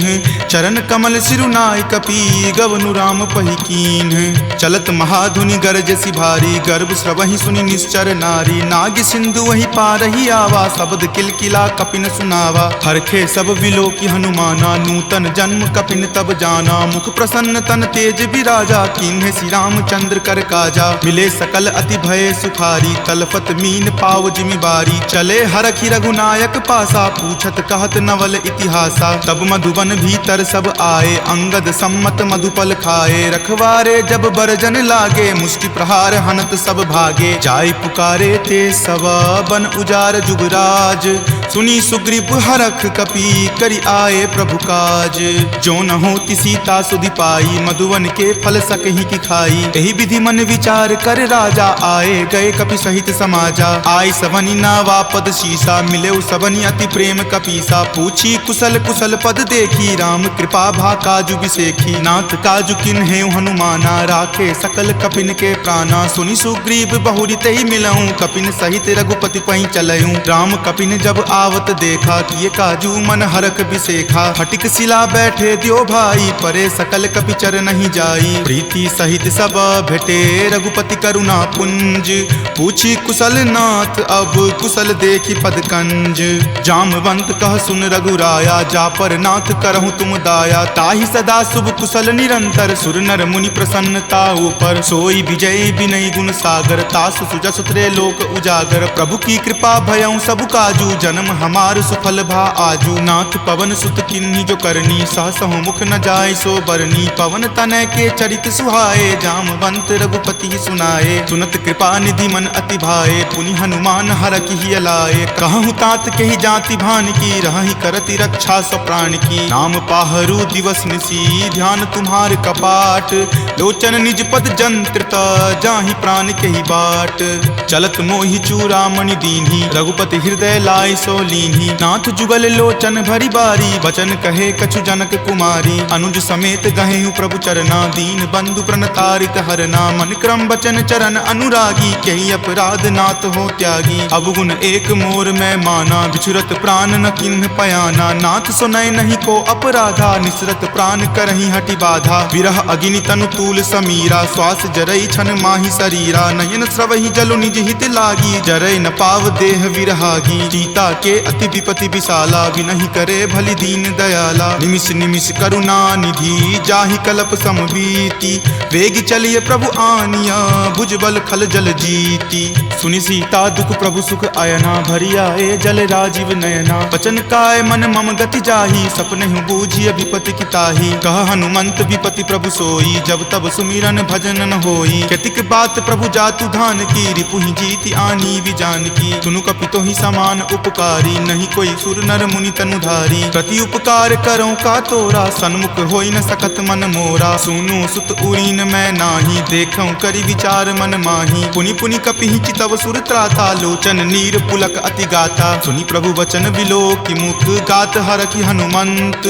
चरण कमल सिरुनाय कपि, गवनु राम पहि कीन। चलत महाधुनि गरजसि भारी, गर्भ स्रवहि सुनि निश्चर नारी। नाग सिंधु वही पारहि आवा, शब्द किलकिला कपिन सुनावा। हरखे सब विलोकि हनुमाना, नूतन जन्म कपिन तब जाना। मुख प्रसन्न तन तेज विराजा, कीन्हे श्री रामचंद्र कर काजा। मिले सकल अति भय सुखारी, तलफत मीन पाव जिमि बारी। चले हरखि रघुनायक पासा, पूछत कहत नवल इतिहासा। तब मधुबन भीतर सब आए, अंगद सम्मत मधुपल खाए। रखवारे जब बरजन लागे, मुष्टि प्रहार हनत सब भागे। जाय पुकारे ते सब, बन उजार जुगराज। सुनी सुग्रीव हरख कपि, करि आए प्रभु काज। जो न होति सीता सुधि पाई, मधुवन के फल सकहि की खाई। एहि विधि मन विचार कर राजा, आए गए कपि सहित समाजा। आय सबनि नावा पद शीसा, मिले सबनि अति प्रेम कपीसा। पूछी कुशल कुशल पद देखी, राम कृपा भा काजु बिसेखी। नाथ काजु किन्हे हनुमाना, राखे सकल कपिन के प्राणा। सुनि सुग्रीव बहुरी तहि मिलऊं, कपिन सहित रघुपति पहि चलऊं। राम कपिन जब आवत देखा, किए काजू मन हरख बिसेखा। फटिक शिला बैठे द्यो भाई, परे सकल कपि चर नहीं जाई। प्रीति सहित सब भेटे, रघुपति करुणा पुंज। पूछी कुशल नाथ अब, कुशल देखी पद कंज। जामवंत कह सुन रघुराया, जा पर नाथ करहु तुम दाया। ताहि सदा शुभ कुशल निरंतर, सुर नर मुनि प्रसन्नता ऊपर। सोई विजय विनय गुण सागर, तासु सुजस त्रय लोक उजागर। प्रभु की कृपा भयउ सब काजू, जन्म हमार सुफल भा आजू। नाथ पवन सुत किन्ही जो करनी, सहसहु मुख न जाय सो बरनी। पवन तनय के चरित सुहाए, जामवंत रघुपति सुनाए। सुनत कृपा निधि मन अति भाए, पुनि हनुमान हरखि हिय लाए। कहूँ तात के ही जाति भान की, रहि करति रक्षा स प्राण की। नाम पाहरू दिवस निसी, ध्यान तुम्हार कपाट। लोचन निज पद जंत्रित, जाहि प्राण के ही बाट। चलत मोहि चूड़ामणि दीन्ही, रघुपति हृदय लाय सो सो लीन्ही। नाथ जुगल लोचन भरी बारी, वचन कहे कछु जनक कुमारी। अनुज समेत गहेहु प्रभु चरना, दीन बंधु प्रणतारित हरना। मन क्रम वचन चरण अनुरागी, कही अपराध नाथ हो त्यागी। अवगुण एक मोर में माना, बिछुरत प्राण न किन्ह पयाना। नाथ सुनय नहीं को अपराधा, निसरत प्राण करही हटि बाधा। विरह अग्नि तनु तूल समीरा, श्वास जरई छन माही शरीरा। नयन स्रवहि जलु निज हित लागी, जरय न पाव देह विरहागी। सीता के अति विपति विशाला, विनहि करे भली दीन दयाला। निमिष निमिष करुणा निधि, जाहि कलप समबीति। वेग चलिए प्रभु आनिया, भुजबल खल जल जीती। सुनि सीता दुख प्रभु सुख अयना, भरी आए जल राजीव नयना। वचन काय मन मम गति जाही, सपनेहु बूझिय विपति की ताही। कह हनुमंत विपति प्रभु सोई, जब तब सुमिरन भजन न होई। केतिक बात प्रभु जातु धान की, रिपुहि जीति आनी विजान की। तुनु कपि तोहि समान उपकारी, नहीं कोई सुर नर मुनि तनुधारी। प्रति उपकार करो का तोरा, सन्मुख होई न सकत मन मोरा। सुनु सुत उरीन मैं नाही, देखऊं करि विचार मन माही। पुनि पुनि कपिहि चितव सुर त्राता, लोचन नीर पुलक अति गाता। सुनि प्रभु वचन विलोकि मुख, गात हरखि हनुमंत।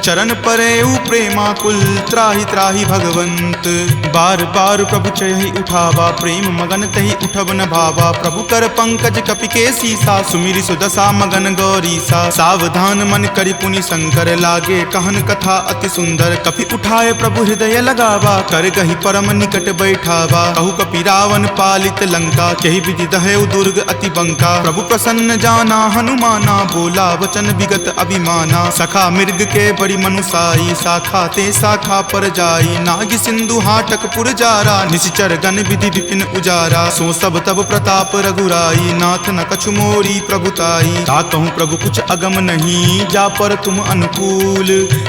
चरण परेउ प्रेमाकुल, त्राहि त्राहि भगवंत। बार बार प्रभु चयहि उठावा, प्रेम मगन तहि उठब न भावा। प्रभु कर पंकज कपि के सीसा, सुमिरि सुदशा मगन गौरीसा। सावधान मन करि पुनि शंकर, लागे कहन कथा अति सुंदर। कपि उठाए प्रभु हृदय लगावा, कर गहि परम निकट बैठावा। कहु कपि रावण पालित लंका, केहि विधि दहेउ दुर्ग अति बंका। प्रभु प्रसन्न जाना हनुमाना, बोला वचन विगत अभिमाना। सखा मृग के बड़ी मनुसाई, शाखा ते शाखा पर जाई। नाग सिंधु हाटक पुर जारा, निशिचर गण विधि विपिन उजारा। सो सब तब प्रताप रघुराई, नाथ न कछु मोरी प्रभुताई। ता कहूँ प्रभु कुछ अगम नहीं, जा पर तुम अनुकूल।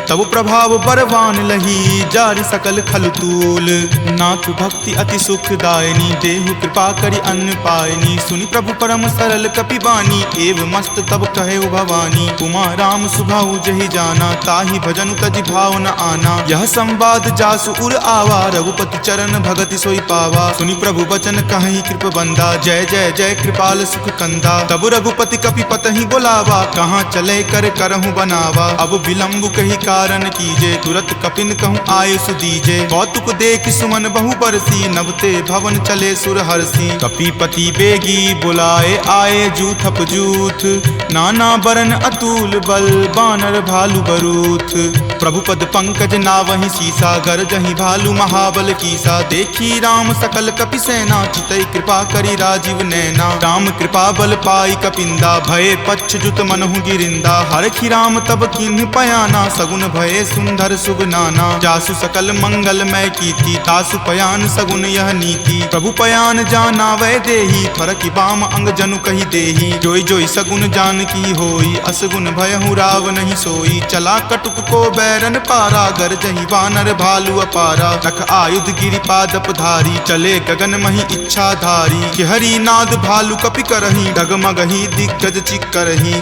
तब प्रभाव बरवान लही, जारि सकल खल तूल। नाथ भक्ति अति सुखदायनी, देहु कृपा करि अन्न पायनी। सुनि प्रभु परम सरल कपि बानी, एव मस्त तब कहे भवानी। उमा राम सुभाउ जहि जाना, ताहि भजनु तजि भाव न आना। यह संवाद जासु उर आवा, रघुपति चरण भगति सोई पावा। सुनि प्रभु वचन कहहि कृप बंदा, जय जय जय कृपाल सुख कंदा। तब रघुपति कपि पतहि बोलावा, कहाँ चले कर करहु बनावा। अब विलंब कही कारण कीजे, तुरत कपिन कहूँ आयुष दीजे। कौतुक देख सुमन बहु बरसी, नभते भवन चले सुर हरसी। कपीपति बेगी बुलाए आए, जूथप जूथ। नाना बरन अतुल बल, बानर भालु बरूथ। प्रभु पद पंकज नावहि सीसा, गरजहि भालु महाबल कीसा। देखी राम सकल कपि सेना, चितई कृपा करि राजीव नैना। राम कृपा बल पाई कपिंदा, भये पच्छ जुत मनहु गिरिंदा। हरखि राम तब किन्ह पयाना, सगुन भये सुंदर शुभ नाना। जासु सकल मंगलमय कीर्ति, तासु पयान सगुन यह नीति। प्रभु पयान जाना वै देही, फरकि बाम अंग जनु कहि देही। जोई जोई सगुन जान की होई, असगुन भयहु राव नहीं सोई। चला कटुक को बैरन पारा, गरजहि वानर भालु अपारा। रख आयुध गिरि पादप धारी, चले गगन महि इच्छा धारी। कि हरि नाद भालु कपि करही, डगमगहि दिग्गज चिक्करही।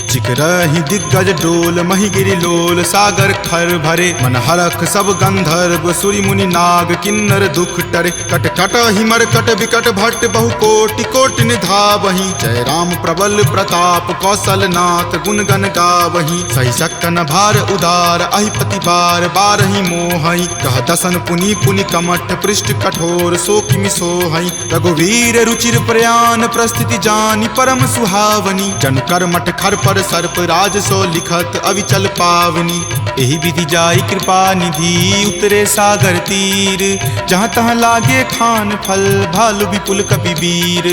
चिकरहि दिग्गज डोल, महि गिरि लोल। सागर खर भरे मन हरख, सब गंधर्व सुरि मुनि नाग। किन्नर दुख टरे, कट कट हिमर कट विकट भट्ट। बहु कोटि कोटि निधावहि, जय राम प्रबल प्रताप। कौशल नाथ गुण गण गावहि, सही सकन भार उदार। अहिपति बार बारहि मोहि, कह दसन पुनि पुनि कमठ। पृष्ठ कठोर सो किमि सोहहि, रघुवीर रुचिर प्रयान। प्रस्थिति जानि परम सुहावनी, जनु कर्मठ खर पर सर्प राज सो लिखत अविचल पावनी। एहि विधि जाई कृपा निधि, उतरे सागर तीर। जहाँ तहाँ लागे खान फल, भालु विपुल कपि वीर।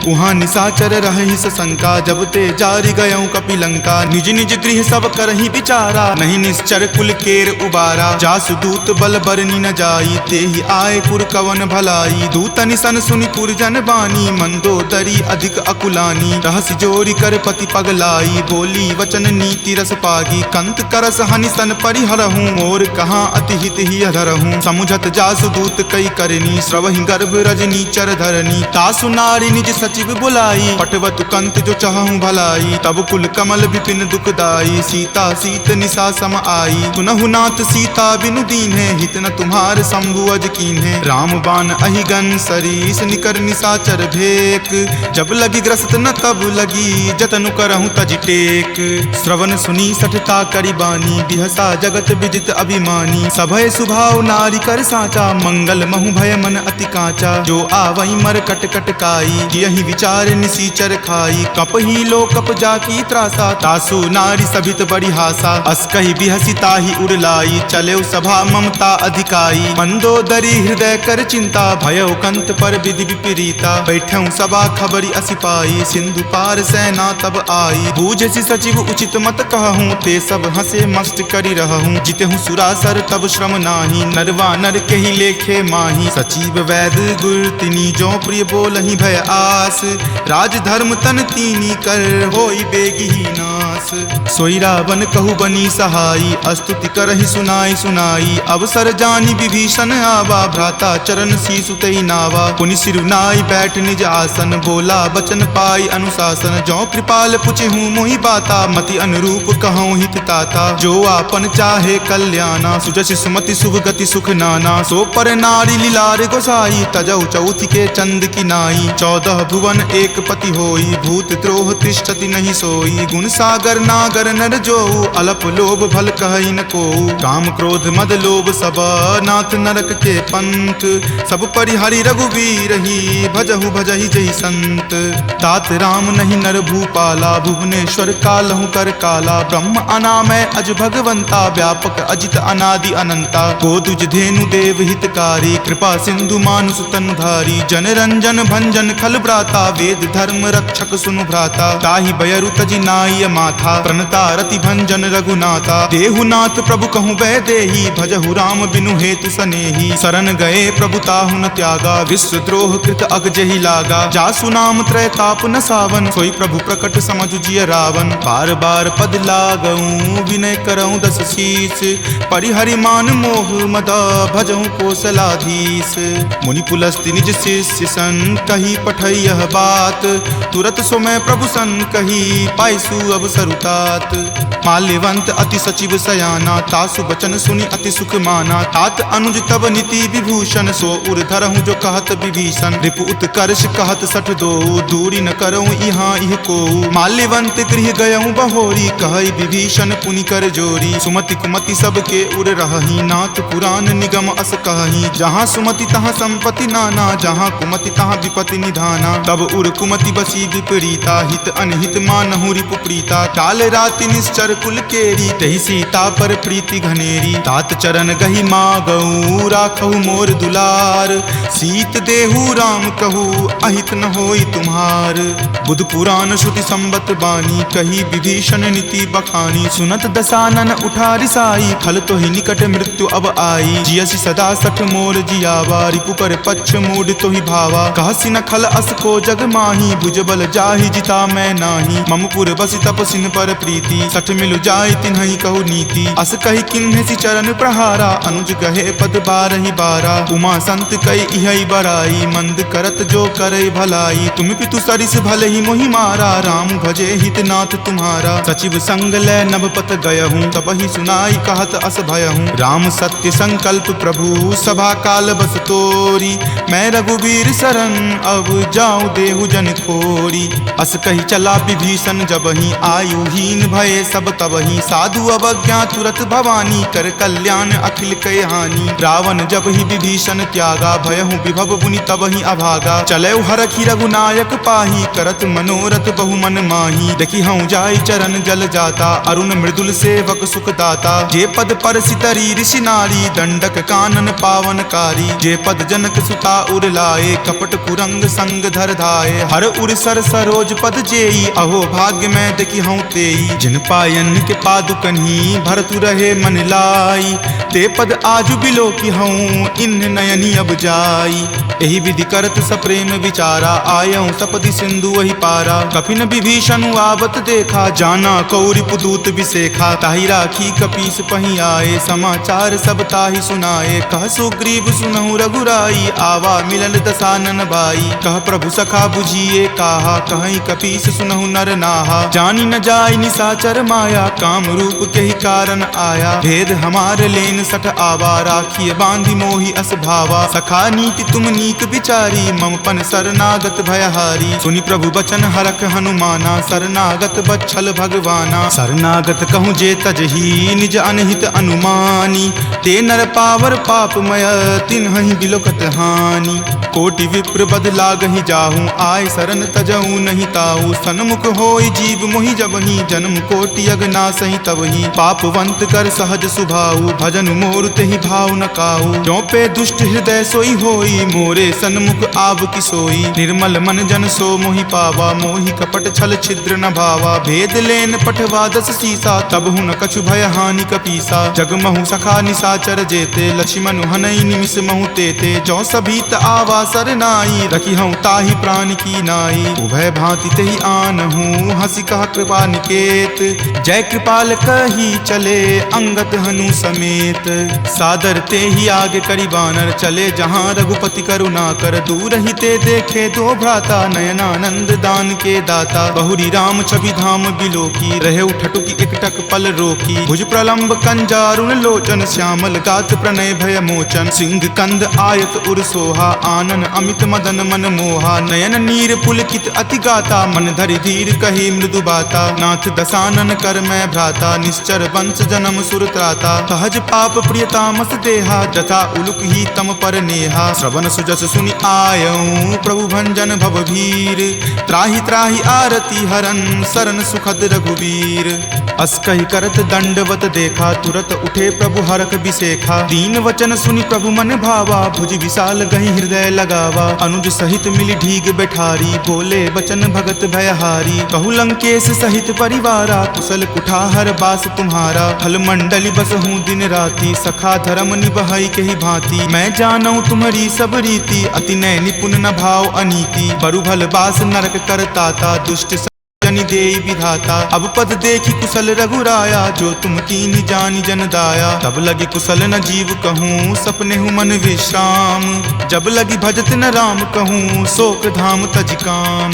उहाँ निशाचर रहहि सशंका, जब ते जारि गयऊँ कपि लंका। निज निज गृह सब करहि विचारा, नहीं निश्चर कुल केर उबारा। जासु दूत बल बरनि न जाई, तेहि आए पुर कवन भलाई। दूतनि सन सुनि पुरजन बानी, मंदोदरी अधिक अकुलानी। रहसि जोरी कर पति पगलाई, बोली वचन नीति रस पागी। कंत करस हनि सन परिहरहूँ, मोर कहाँ अति हित ही अधरहूँ। समुझत जासु दूत कई करनी, श्रवहि गर्भ रजनी चर धरनी। तासु नारी निज सचिव बुलाई, पटवत कंत जो चाहूं भलाई, तब कुल कमल विपिन दुखदाई, सीता सीत निशा सम आई, सुनहु नाथ सीता बिनु दीन्हे, हित न तुम्हार शंभु अज कीन्हे, राम बाण अहिगन सरीस निकर निशाचर भेक, जब लगी ग्रस्त न तब लगी जतनु करहु तज टेक, श्रवण सुनी सठता करि बानी, बिहसा जगत विदित अभिमानी, सभय सुभाव नारी कर साचा, मंगल महु भय मन अति काचा, जो आवई मर कट कट काई, यही विचार निसीचर खाई, कप ही लो कप जाकी त्रासा, तासु नारी सभित बड़ी हासा, अस कही बिहसी ताही उड़लाई, चले सभा ममता अधिकाई, मंदोदरी हृदय कर चिंता, भयो कंत पर विधि विपरीता, बैठऊं सभा खबरी असिपाई, सिंधु पार सेना तब आई, बूझसी सचिव उचित मत कहूँ, ते सब हंसे मस्त करी रहूं, जितहूं सुरासर तब श्रम नाही, नरवा नर के ही लेखे माही, सचिव वैद गुर तिनी जो प्रिय बोलहि भय आस, राज धर्म तन तीनी कर होई बेगी ही नास, सोई रावण कहु बनी सहाई, स्तुति करहि सुनाई सुनाई, अवसर जानी विभीषण आवा, भ्राता चरण शीसु तई नावा, पुनि सिरुनाई बैठ निज आसन, बोला बचन पाई अनुशासन, जो कृपाल पुछहु मोहि बाता, मति अनुरूप कहूँ हित ताता, जो आपन चाहे कल्याणा, सुजस सुमति शुभ गति सुख नाना, सो पर नारी लीलार गोसाई, तजौ चौथि के चंद की नाई, 14 भुवन एक पति होई, भूत द्रोह तिष्ठति नहीं सोई, गुण सागर नागर नर जो, अलप लोभ भल कहई न को, काम क्रोध मद लोभ सब नाथ नरक के पंथ, सब परिहरि रघुवीर ही, भजहु भजहि जहि संत, तात राम नहीं नर भूपाला, भुवनेश्वर कालहु कर काला, ब्रह्म अनामय अज भगवंता, व्यापक अजित अनादि अनंता, गोदुज धेनु देव हितकारी, कृपा सिंधु मानुष तनुधारी, जन रंजन भंजन खल भ्राता, वेद धर्म रक्षक सुनु भ्राता, ताहि बयरु तजि नाई माथा, प्रणता रति भंजन रघुनाथा, देहुनाथ प्रभु कहूँ वह देही, भजहु राम बिनु हेतु सनेही, शरण गए प्रभु ताहु न त्यागा, विश्व द्रोह कृत अग जहि लागा, जासु नाम त्रय ताप न सावन, सोई प्रभु प्रकट समझ जिय रावण, बार बार पद लागऊं विनय करऊं दस शीस, परिहरि मान मोह मद भजऊं कौशलाधीश, मुनि पुलस्ति निज शिष्य सन, कही पठई यह बात, तुरत सो मैं प्रभु सन कही, पाइसु अब सरुतात, माल्यवंत अति सचिव सयाना, तासु बचन सुनि अति सुख माना, तात अनुज तब नीति विभूषण, सो उर धरहूं जो कहत विभीषण, रिपु उत्कर्ष कहत सठ दो, दूरी न करऊं यहाँ इह को, माल्यवंत गृह गयऊं बहोरी, कहई विभीषण पुनि कर जोरी, सुमति कुमति सबके उर रहही, नाथ पुराण निगम अस कहही, जहाँ सुमति तहाँ संपत्ति नाना, जहाँ कुमति तहाँ विपत्ति निधाना, तब उर कुमति बसी विपरीता, हित अनहित मानहु रिपु प्रीता, काल राति निश्चर कुल केरी, तहि सीता पर प्रीति घनेरी, तात चरण गहि मागऊ राखहु मोर दुलार, सीत देहु राम कहू अहित न होई तुम्हार, बुध पुराण श्रुति संबत बानी, कही विभीषण नीति बखानी, सुनत दसानन उठा रिसाई, खल तो ही निकट मृत्यु अब आई, जियसि सदा सठ मोर जियावा, रिपु पर पक्ष मूड तो ही भावा, कहसि न खल अस को जग माही, भुजबल जाहि जिता मैं नाही, ममपुर बसि तपसिन पर प्रीति, सठ मिलु जाय तिन्हि कहु नीति, अस कहि किन्हेसि चरण प्रहारा, अनुज गहे पद बारहि बारा, उमा संत कई इहै बराई, मंद करत जो करे भलाई, तुम पितु सरिस भले ही मोहि मारा, राम भजे हित नाथ तुम्हारा, सचिव संग लै नभ पत गयहूँ, तबहि सुनाई कहत अस भयहूँ, राम सत्य संकल्प प्रभु सभा काल बस तोरी, मैं रघुवीर शरण अब जाऊं देहु जन खोरी, अस कही चला विभीषण जबहि, आयुहीन भये सब तबहि, साधु अवज्ञा तुरत भवानी, कर कल्याण अखिल कय हानि, रावण जब ही विभीषण त्यागा, भयहु विभव मुनि तबहि अभागा, चले हरखी रघुनायक पाही, करत मनोरथ बहु मन माही, देखी हूँ जाय चरण जल जाता, अरुण मृदुल सेवक सुख दाता, जे पद पर सितरी ऋषि नारी, दंडक कानन पावनकारी, जे पद जनक सुता उर लाए, कपट कुरंग संग धर धाये, हर उर सर सरोज पद जेई, अहो भाग्य में देखी हूँ तेई, जिन पायन के पादुकन्ही भरतु रहे मन लाई, ते पद आजु बिलो की हूँ इन नयनी अब जाई, एहि विधि करत सप्रेम विचारा, आयऊं सपदि सिंधु वही पारा, कपिन विभीषण आवत देखा, जाना कौरि पुदूत विसेखा, ताहि राखी कपीस पही आए, समाचार सब ताहि सुनाए, कह सुग्रीव सुनहु रघुराई, आवा मिलल दसानन भाई, कह प्रभु सखा बुझिए काहा, कहीं कपीस सुनहु नर नाहा। जानी न जाय निशाचर माया, काम रूप के ही कारण आया। भेद हमार लेन सठ आवा, राखिए बांधी मोहि अस भावा। सखा नीति तुम नीक विचारी, ममपन शरणागत भयहारी। सुनि प्रभु बचन हरख हनुमाना, शरणागत बच्छल भगवाना। शरणागत कहूँ जे तजही, निज अनहित अनुमानी। ते नर पावर पापमय, तिन्हहि बिलोकत हानि। कोटि विप्र बद लागहि जाहूँ, आय शरण तजहूँ नहीं ताऊ। सन्मुख होय जीव मोहि जबहि, जन्म कोटि अगनासहि तबहि। पापवंत कर सहज सुभाऊ, भजन मोर तेहि भाव न काऊ। जो पे दुष्ट हृदय सोई होई, मोरे सन्मुख आव की सोई। निर्मल मन जन सो मोहि पावा, मोहि कपट छल छिद्र न भावा। भेद लेन पठवा दस सीसा, तब हूँ न कछु भय हानि कपीसा। जगमहु सखा निशाचर जेते, लक्ष्मण हनई निमिष महु तेते। जो सभीत आवा सरनाई, रखी हूँ ताहि प्राण की नाई। उभय भांति तेहि आनहूँ, हंसी कहा कृपा निकेत। जय कृपाल कही चले, अंगत हनु समेत। सादर ते ही आगे करी बानर, चले जहाँ रघुपति करुणा कर। दूर ही ते देखे दो भ्राता, नयनानंद दान के दाता। बहुरी राम छवि धाम बिलोकी, रहे उठटुकी एकटक पल रोकी। भुज प्रलंब कंजारुण लोचन, श्यामल गात प्रणय भय मोचन। सिंह कंद आयत उर सोहा, आनन अमित मदन मन मोहा। नयन नीर पुलकित अति गाता, मन धरि धीर कही मृदु बाता। नाथ दसानन कर मैं भ्राता, निश्चर वंश जन्म सुर त्राता। सहज पाप प्रियतामस देहा, जथा उलुक ही तम पर नेहा। श्रवण सुजस सुनि आयऊँ, प्रभु भंजन भव भीर। त्राहि त्राहि आरती हरन, शरण सुखद रघुवीर। अस कहि करत दंडवत देखा, तुरत उठे प्रभु हरख बिसेखा। दीन वचन सुनि प्रभु मन भावा, भुज विशाल गहि हृदय लगावा। अनुज सहित मिली ढीग बैठारी, बोले बचन भगत भयहारी। कहु लंकेश सहित परिवारा, कुशल कुठाहर बास तुम्हारा। फल मंडली बस हूँ दिन राति, सखा धर्म निबहई के ही भांति। मैं जानऊँ तुम्हारी सब रीति, अति नय निपुण न भाव अनीति। बरु भल बास नरक करताता, दुष्ट जनि देई विधाता। अब पद देखी कुशल रघुराया, जो तुम कीन जानी जन दाया। तब लगी कुशल न जीव कहूँ, सपने हूँ मन विश्राम। जब लगी भजत न राम कहूँ, शोक धाम तज काम।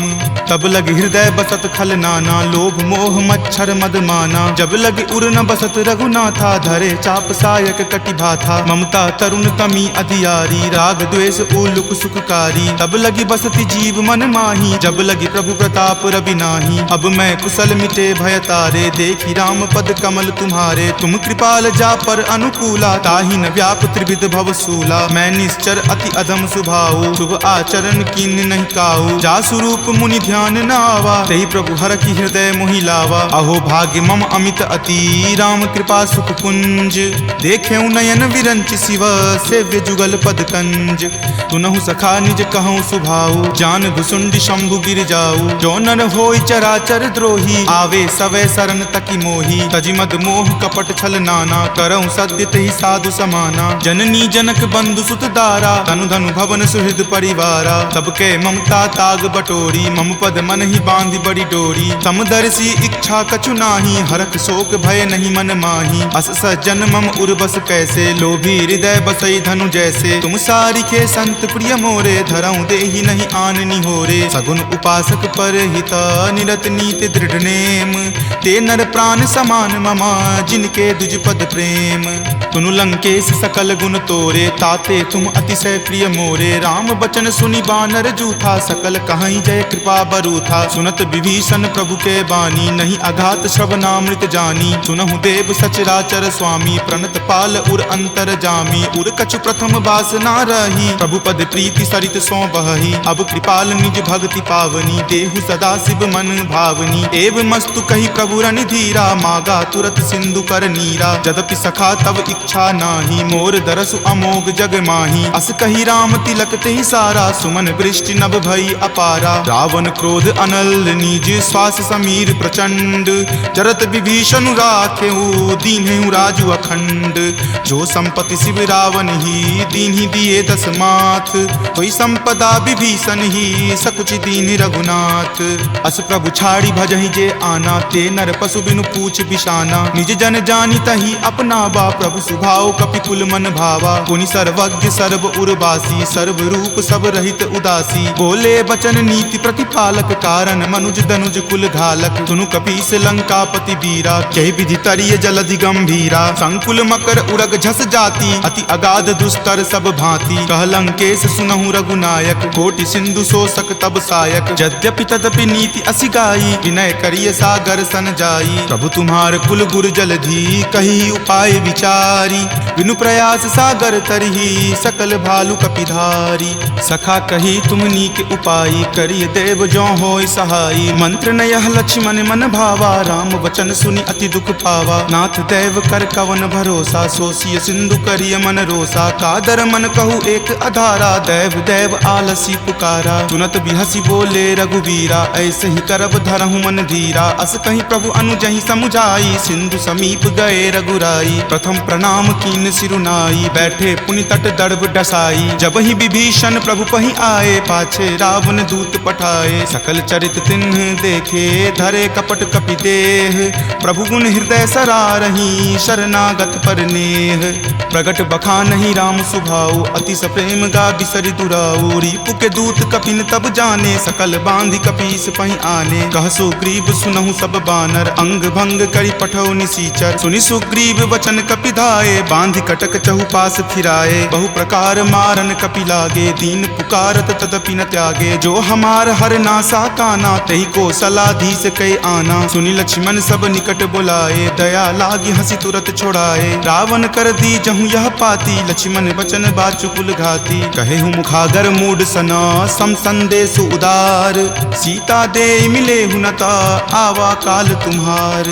तब लगी हृदय बसत खल नाना, लोभ मोह मच्छर मद माना। जब लगी उर न बसत रघुनाथा, धरे चाप सायक कटि भाथा। ममता तरुण तमी अधियारी, राग द्वेष उलुक सुखकारी। तब लगी बसती जीव मन माही, जब लगी प्रभु प्रताप रवि नाही। अब मैं कुशल मिटे भय तारे, देखी राम पद कमल तुम्हारे। तुम कृपाल जा पर अनुकूला, ताहि न व्याप त्रिविध भव सूला। मैं निश्चर अति अधम सुभाऊ, शुभ आचरण कीन नहीं काऊ। जा स्वरूप मुनि ध्यान न आवा, तेहि प्रभु हर की हृदय मोहि लावा। अहो भाग्य मम अमित अति, राम कृपा सुख कुंज। देखे नयन विरंच शिव, सेव्य जुगल पद कंज। तुनहु सखा निज कहूँ सुभाऊ, जान भुसुंडी शंभु गिर जाऊ। जो नर होई चराचर द्रोही, आवे सवै शरण तकी मोही। तजि मद मोह कपट छल नाना, करऊँ सत्य तेहि साधु समाना। जननी जनक बंधु सुत दारा, तनु धनु भवन सुहृद परिवारा। सबके ममता ताग बटोरी, मम पद मन ही बांधी बड़ी डोरी। समदर्शी इच्छा कछु नाही, हरख शोक भय नहीं मन माही। अस सज्जन मम उर्बस कैसे, लोभी हृदय बसई धनु जैसे। तुम सारिखे संत प्रिय मोरे, धरऊँ देहि नहीं आननी होरे। सगुन उपासक पर हित, निरत नीति दृढ़ नेम। ते नर प्राण समान ममा, जिनके दुज पद प्रेम। तुनु लंकेश सकल गुण तोरे, ताते तुम अतिशय प्रिय मोरे। राम बचन सुनि बानर जूथा, सकल कहीं जय कृपा बरूथा। सुनत विभीषण प्रभु के बानी, नहीं अघात श्रवणामृत जानी। सुनहु देव सचराचर स्वामी, प्रणत पाल उर अंतर जामी। उर कछु प्रथम बास ना रही, प्रभु पद प्रीति सरित सो बहही। अब कृपाल निज भक्ति पावनी, देहु सदा शिव मन भावनी। एव मस्तु कही प्रभु रण धीरा, मागा तुरत सिंधु कर नीरा। जदपि सखा तब इच्छा नाही, मोर दरसु अमोघ जग माही। अस कही राम तिलक तेहि सारा, सुमन वृष्टि नभ भई अपारा। रावण क्रोध अनल निज, श्वास समीर प्रचंड। जरत विभीषण राखेऊ, दीन्हेउ राजु अखंड। जो संपत्ति शिव रावण ही, दीन्हि दिए दस माथ। कोई संपदा विभीषण ही, सकुच दीन रघुनाथ। अस प्रभु छाड़ी भजहि जे आना, ते नर पशु बिनु पूछ बिशाना। निज जन जानी तही अपना बा, प्रभु सुभाव कपिकुल मन भावा। पुनि सर्वज्ञ सर्व उर्वासी, सर्व रूप सब रहित उदासी। बोले बचन नीति प्रतिपालक, कारण मनुज दनुज कुल घालक। सुनु कपीस लंकापति वीरा, कहि विधि तरिय जलधि गंभीरा। संकुल मकर उरग झस जाति, अति अगाध दुस्तर सब भांति। कह लंकेश सुनहु रघुनायक, कोटि सिंधु शोषक तब सायक। यद्यपि तदपि नीति असि गाई, विनय करिय सागर सन जाई। प्रभु तुम्हार कुल गुर जलधि, कही उपाय विचारी। बिनु प्रयास सागर तरही, सकल भालु कपिधारी। सखा कही तुम नीक उपाई, करिय देव जो होय सहाई। मंत्र न यह लक्ष्मण मन भावा, राम वचन सुनि अति दुख पावा। नाथ देव कर कवन भरोसा, सोसिय सिंधु करिय मन रोसा। कादर मन कहु एक अधारा, देव देव आलसी पुकारा। सुनत बिहसी बोले रघुवीरा, ऐसे ही करब धरहु मन धीरा। अस कहीं प्रभु अनुजहि समुझाई, सिंधु समीप गए रघुराई। प्रथम प्रणाम कीन सिरुनाई, बैठे पुनि तट दर्भ डसाई। जब ही विभीषण प्रभु पहि आए, पाछे रावण दूत पठाए। सकल चरित तिन्ह देखे, धरे कपट कपि देह। प्रभु गुण हृदय सरारही, शरणागत पर नेह। प्रगट बखानहि राम सुभाऊ, अति सप्रेम गा बिसरि दुराऊ। रिपु के दूत कपिन तब जाने, सकल बांधि कपीस पहि आने। कह सुग्रीव सुनहु सब बानर, अंग भंग करि पठौ निसीचर। सुनि सुग्रीव वचन कपिधाए, बांधि कटक चहुपास फिराए। बहु प्रकार मारन कपि लागे, दीन पुकारत तदपि न त्यागे। जो हमार हर नासा काना, तही को सलाधीस कै आना। सुनि लक्ष्मण सब निकट बुलाए, दया लागी हंसी तुरत छोड़ाए। रावण कर दी जहु यह पाती, लक्ष्मण वचन बाचुकुल घाती। कहे हूँ मुखागर मूड सना, सम संदेश उदार। सीता दे मिले हुनता, आवा काल तुम्हार।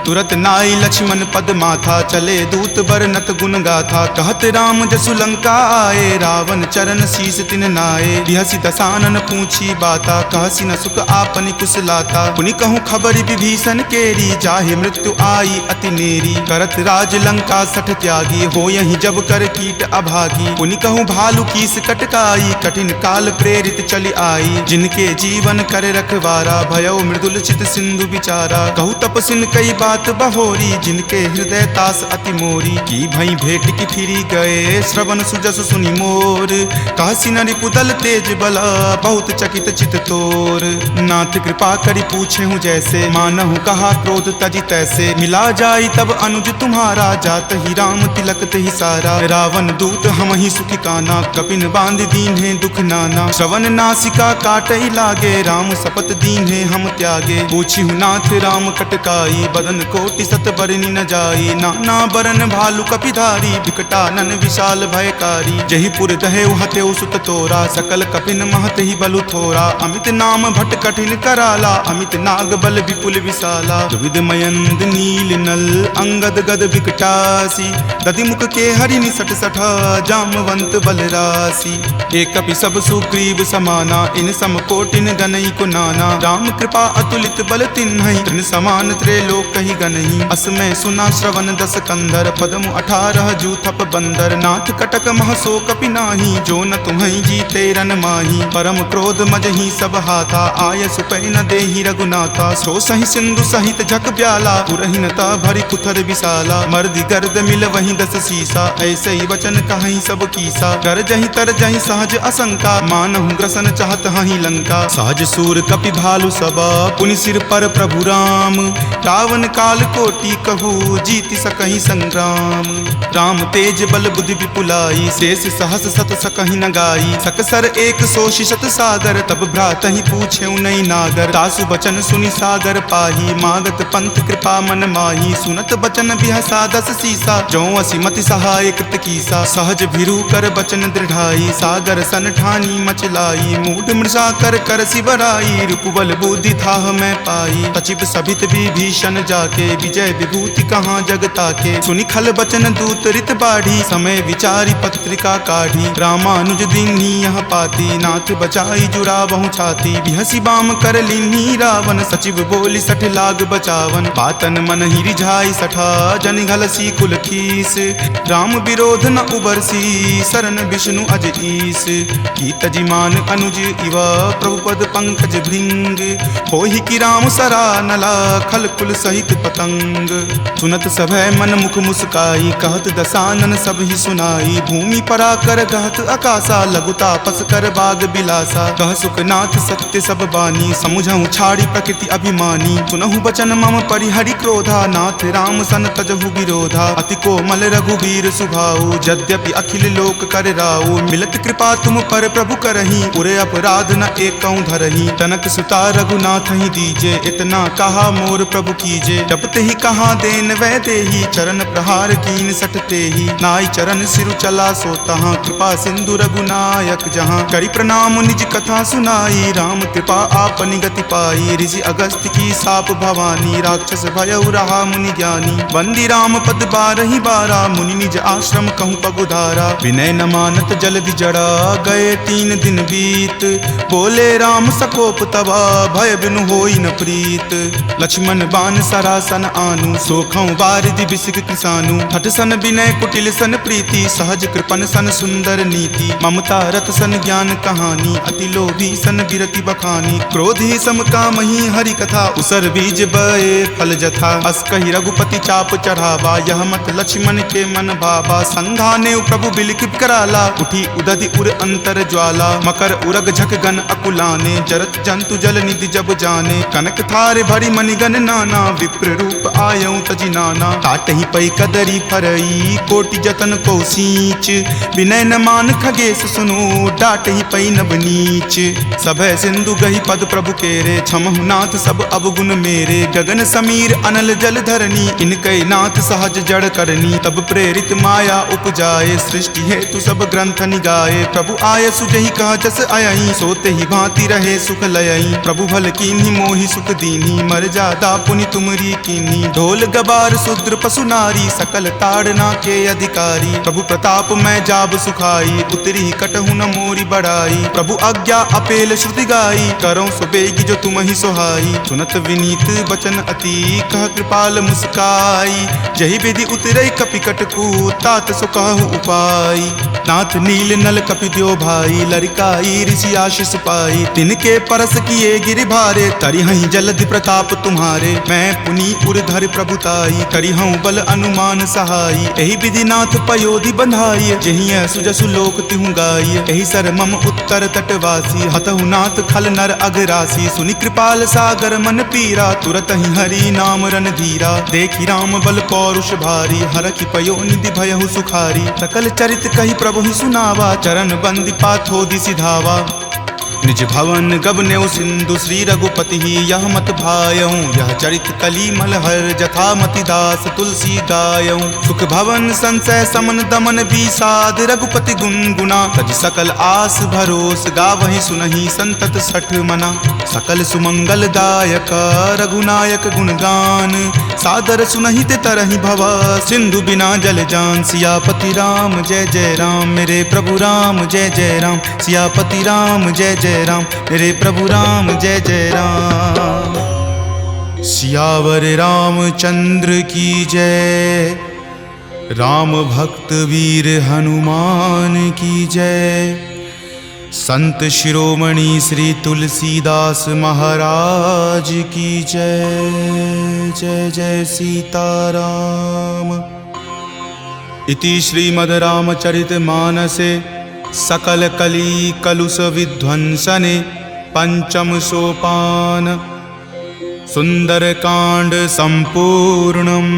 तुरत नाई लक्ष्मण पद माथा, चले दूत बरनत गुण गाथा। कहत राम जसु लंका आए, रावण चरण शीस तिन नाये। बिहसी दसानन पूछी बाता, कहसी न सुख आपनि कुशलाता। पुनि कहूँ खबरि विभीषण केरी, जाहे मृत्यु आई अति नेरी। करत राज लंका सठ त्यागी, हो यही जब कर कीट अभागी। पुनि कहूँ भालू कीस कटकाई, कठिन काल प्रेरित चली आई। जिनके जीवन कर रखवारा, भयो मृदुल चित सिंधु विचारा। कहु तपसिन कई बात बहोरी, जिनके हृदय तास अति मोरी। की भई भेट की फिरी गए, श्रवण सुजस सुनि मोर। कहसी न रिपुदल तेज बला, बहुत चकित चित तोर। नाथ कृपा करि पूछे हूँ जैसे, मानहु कहा क्रोध तजी तैसे। मिला जाई तब अनुज तुम्हारा, जात ही राम तिलक तहि सारा। रावण दूत हम ही सुखी काना, कपिन बांध दीन है दुख नाना। श्रवण नासिका काटई लागे, राम शपथ दीन है हम त्यागे। पूछी हूँ नाथ राम कटकाई, बदन कोटि सत बरनी न जाई। नाना बरन भालु कपिधारी, विकटानन विशाल भयकारी। जही पुर दहेउ हतेउ सुत तोरा, सकल कपिन महत ही बलु थोरा। अमित नाम भट कठिन कराला, अमित नाग बल विपुल विशाला। दुविध मयंद नील नल, अंगद गद विकटासी। दधि मुख के हरि निसट सठा, जामवंत बल राशि। एक कपि सब सुग्रीव समाना, इन सम कोटिन गनई को नाना। राम कृपा अतुलित बल तिन्हई, तृण समान त्रैलोक ही गनहि। असमय सुना श्रवण दस कंधर, पदमु 18 जूथप बंदर। नाथ कटक महसो कपि नाही, जो न तुम्हई जीते रन माही। परम क्रोध मजहि सब हाथा, आय सुपै न देहि रघुनाथा। सो सहि सिंधु सहित झक ब्याला, पुरहिनता भरि कुथर विशाला। मर्दि गर्द मिल वहीं 10 सीसा, ऐसे ही वचन कहीं सब कीसा। कर जहि तर जहि सहज असंका, मानहु ग्रसन चाहत हहि लंका। सहज सूर कपि भालु सबा, पुनि सिर पर प्रभु राम। रावण काल कोटि कहू, जीति सकहि संग्राम। राम तेज बल बुद्धि विपुलाई, शेष सहस सत सकहि न गाई। सकसर एक सो शिशत सागर, तब भ्रातहि पूछे नई नागर। तासु बचन सुनि सागर पाही, मागत पंथ कृपा मन माही। सुनत बचन बिहसा 10 सीसा, जो असि मति सहाय कृत कीसा। सहज भिरु कर बचन दृढ़ाई, सागर सन ठानी मचलाई। मूढ़ मृषा कर कर सिबराई, रूपबल बुद्धि थाह मैं पाई। सचिव सभित विभीषण जाके, विजय विभूति कहाँ जगता के। सुनि खल बचन दूत रित बाढ़ी, समय विचारी पत्रिका काढ़ी। रामानुज दीन्ही यह पाती, नाथ बचाई जुड़ावहु छाती। बिहसी बाम कर लीन्ही रावण, सचिव बोली सठ लाग बचावन। बातन मन ही रिझाई सठा, जन घलसी कुल खीस। राम विरोध न उबरसी, शरण विष्णु अज ईस। की तजिमान अनुज इवा, प्रभु पद पंकज भृंग, होहि कि राम सरा नला खल कुल सहित पतंग। सुनत सभय मन मुख मुस्काई, कहत दसानन सब ही सुनाई। भूमि परा कर गहत आकाशा, लघु तापस कर बाग बिलासा। कह सुखनाथ सत्य सब बानी, समुझहु छाड़ी प्रकृति अभिमानी। सुनहु बचन मम परिहरि क्रोधा, नाथ राम सन तजहु विरोधा। अति कोमल रघुबीर सुभाऊ, यद्यपि अखिल लोक कर राऊ। मिलत कृपा तुम पर प्रभु करही, उरे अपराध न एकौ धरही। तनक सुता रघुनाथ ही दीजे, इतना कहा मोर प्रभु कीजे। जपते ही कहा देन वै देही, चरण प्रहार कीन सटते ही। नाई चरण सिरु चला सो तहाँ, कृपा सिंधु रघुनायक जहाँ। करि प्रणाम निज कथा सुनाई, राम कृपा आपनि गति पाई। ऋषि अगस्त्य की साप भवानी, राक्षस भयउ रहा मुनि ज्ञानी। वंदी राम पद बारहि बारा, मुनि निज आश्रम कहूँ पगुधारा। विनय न मानत जलधि जड़ा, गए 3 दिन बीत। बोले राम सकोप तबा, भय बिनु होई न प्रीत। लक्ष्मण बान सरासन आनु, सोखौ बारिधि बिसिक किसानु। हठ सन विनय कुटिल सन प्रीति, सहज कृपन सन सुंदर नीति। ममता रत सन ज्ञान कहानी, अति लोभी सन गिरति बखानी। क्रोधी सम कामहि हरि कथा, उसर बीज बए फल जथा। अस कहि रघुपति चाप चढ़ावा, यह मत लक्ष्मण के मन भावा। संघाने प्रभु बिलिख कराला, उठी उदधि उर अंतर ज्वाला। मकर उरग झक गन अकुलाने, जरत जंतु जल निधि जब जाने। कनक थार भरी मणिगन नाना, विप्र रूप आयऊ तजि नाना। काटहि पै कदरी फरई, कोटि जतन को सींच। विनय न मान खगेश सुनो, डाटहि पै नभ नीच। सभय सिंधु गहि पद प्रभु केरे, क्षमहु नाथ सब अवगुण मेरे। गगन समीर अनल जल धरनी, इनकै नाथ सहज जड़ करनी। तब प्रेरित माया उपजाए, सृष्टि हेतु सब ग्रंथ निगाए। प्रभु आय सुजहि कह जस अयई, सोते ही भांति रहे सुख लयई। प्रभु भल कीन्ही मोहि सुख दीन्ही, मर्यादा पुनि तुमरी कीन्ही। ढोल गबार शूद्र पशु नारी, सकल ताड़ना के अधिकारी। प्रभु प्रताप मैं जाब सुखाई, उतरी कटहु न मोरी बड़ाई। प्रभु आज्ञा अपेल श्रुति गाई, करौं सुबेगी जो तुम ही सोहाई। सुनत विनीत बचन अति, कह कृपाल मुस्काई। जहि विधि उतरई कपि कटकू, तात सो कहु उपाय। नाथ नील नल कपि द्यो भाई, लरिकाई ऋषि आशीष पाई। तिनके परस किए गिरि भारे, तरिहहि जलधि प्रताप तुम्हारे। मैं पुनि उरधर प्रभुताई, करिहउँ बल अनुमान सहाई। एहि विधि नाथ पयोधि बंधाई, जहिं सुजसु लोक तिहुँ गाई। एहि सर मम उत्तर तटवासी, हतहु नाथ खल नर अघरासी। सुनि कृपाल सागर मन पीरा, तुरत ही हरि नाम रन धीरा। देखि राम बल पौरुष भारी, हरखि पयो निधि भयहु सुखारी। सकल चरित कहि प्रभु ही सुनावा, चरण बंदी पाथोधि सिधावा। निज भवन गबनेउ सिंधु, श्री रघुपति ही यह मत भायऊँ। यह चरित कली मलहर, जथा मति दास तुलसी गायऊँ। सुख भवन संशय समन दमन विषाद, रघुपति गुनगुना। तज सकल आस भरोस, गावहि सुनहि संतत सठ मना। सकल सुमंगल दायक, रघुनायक गुणगान। सादर सुनहि ते तरहि भव, सिंधु बिना जल जान। सियापति राम जय जय राम, मेरे प्रभु राम जय जय राम। सियापति राम जय जय राम, मेरे प्रभु राम जय जय राम। सियावर रामचंद्र की जय, राम भक्त वीर हनुमान की जय। संत शिरोमणि श्री तुलसीदास महाराज की जय। जय जय सीताराम। इति श्रीमद् रामचरित मानसे सकल कली कलुष विध्वंसने पंचम सोपान सुंदर कांड संपूर्णम्।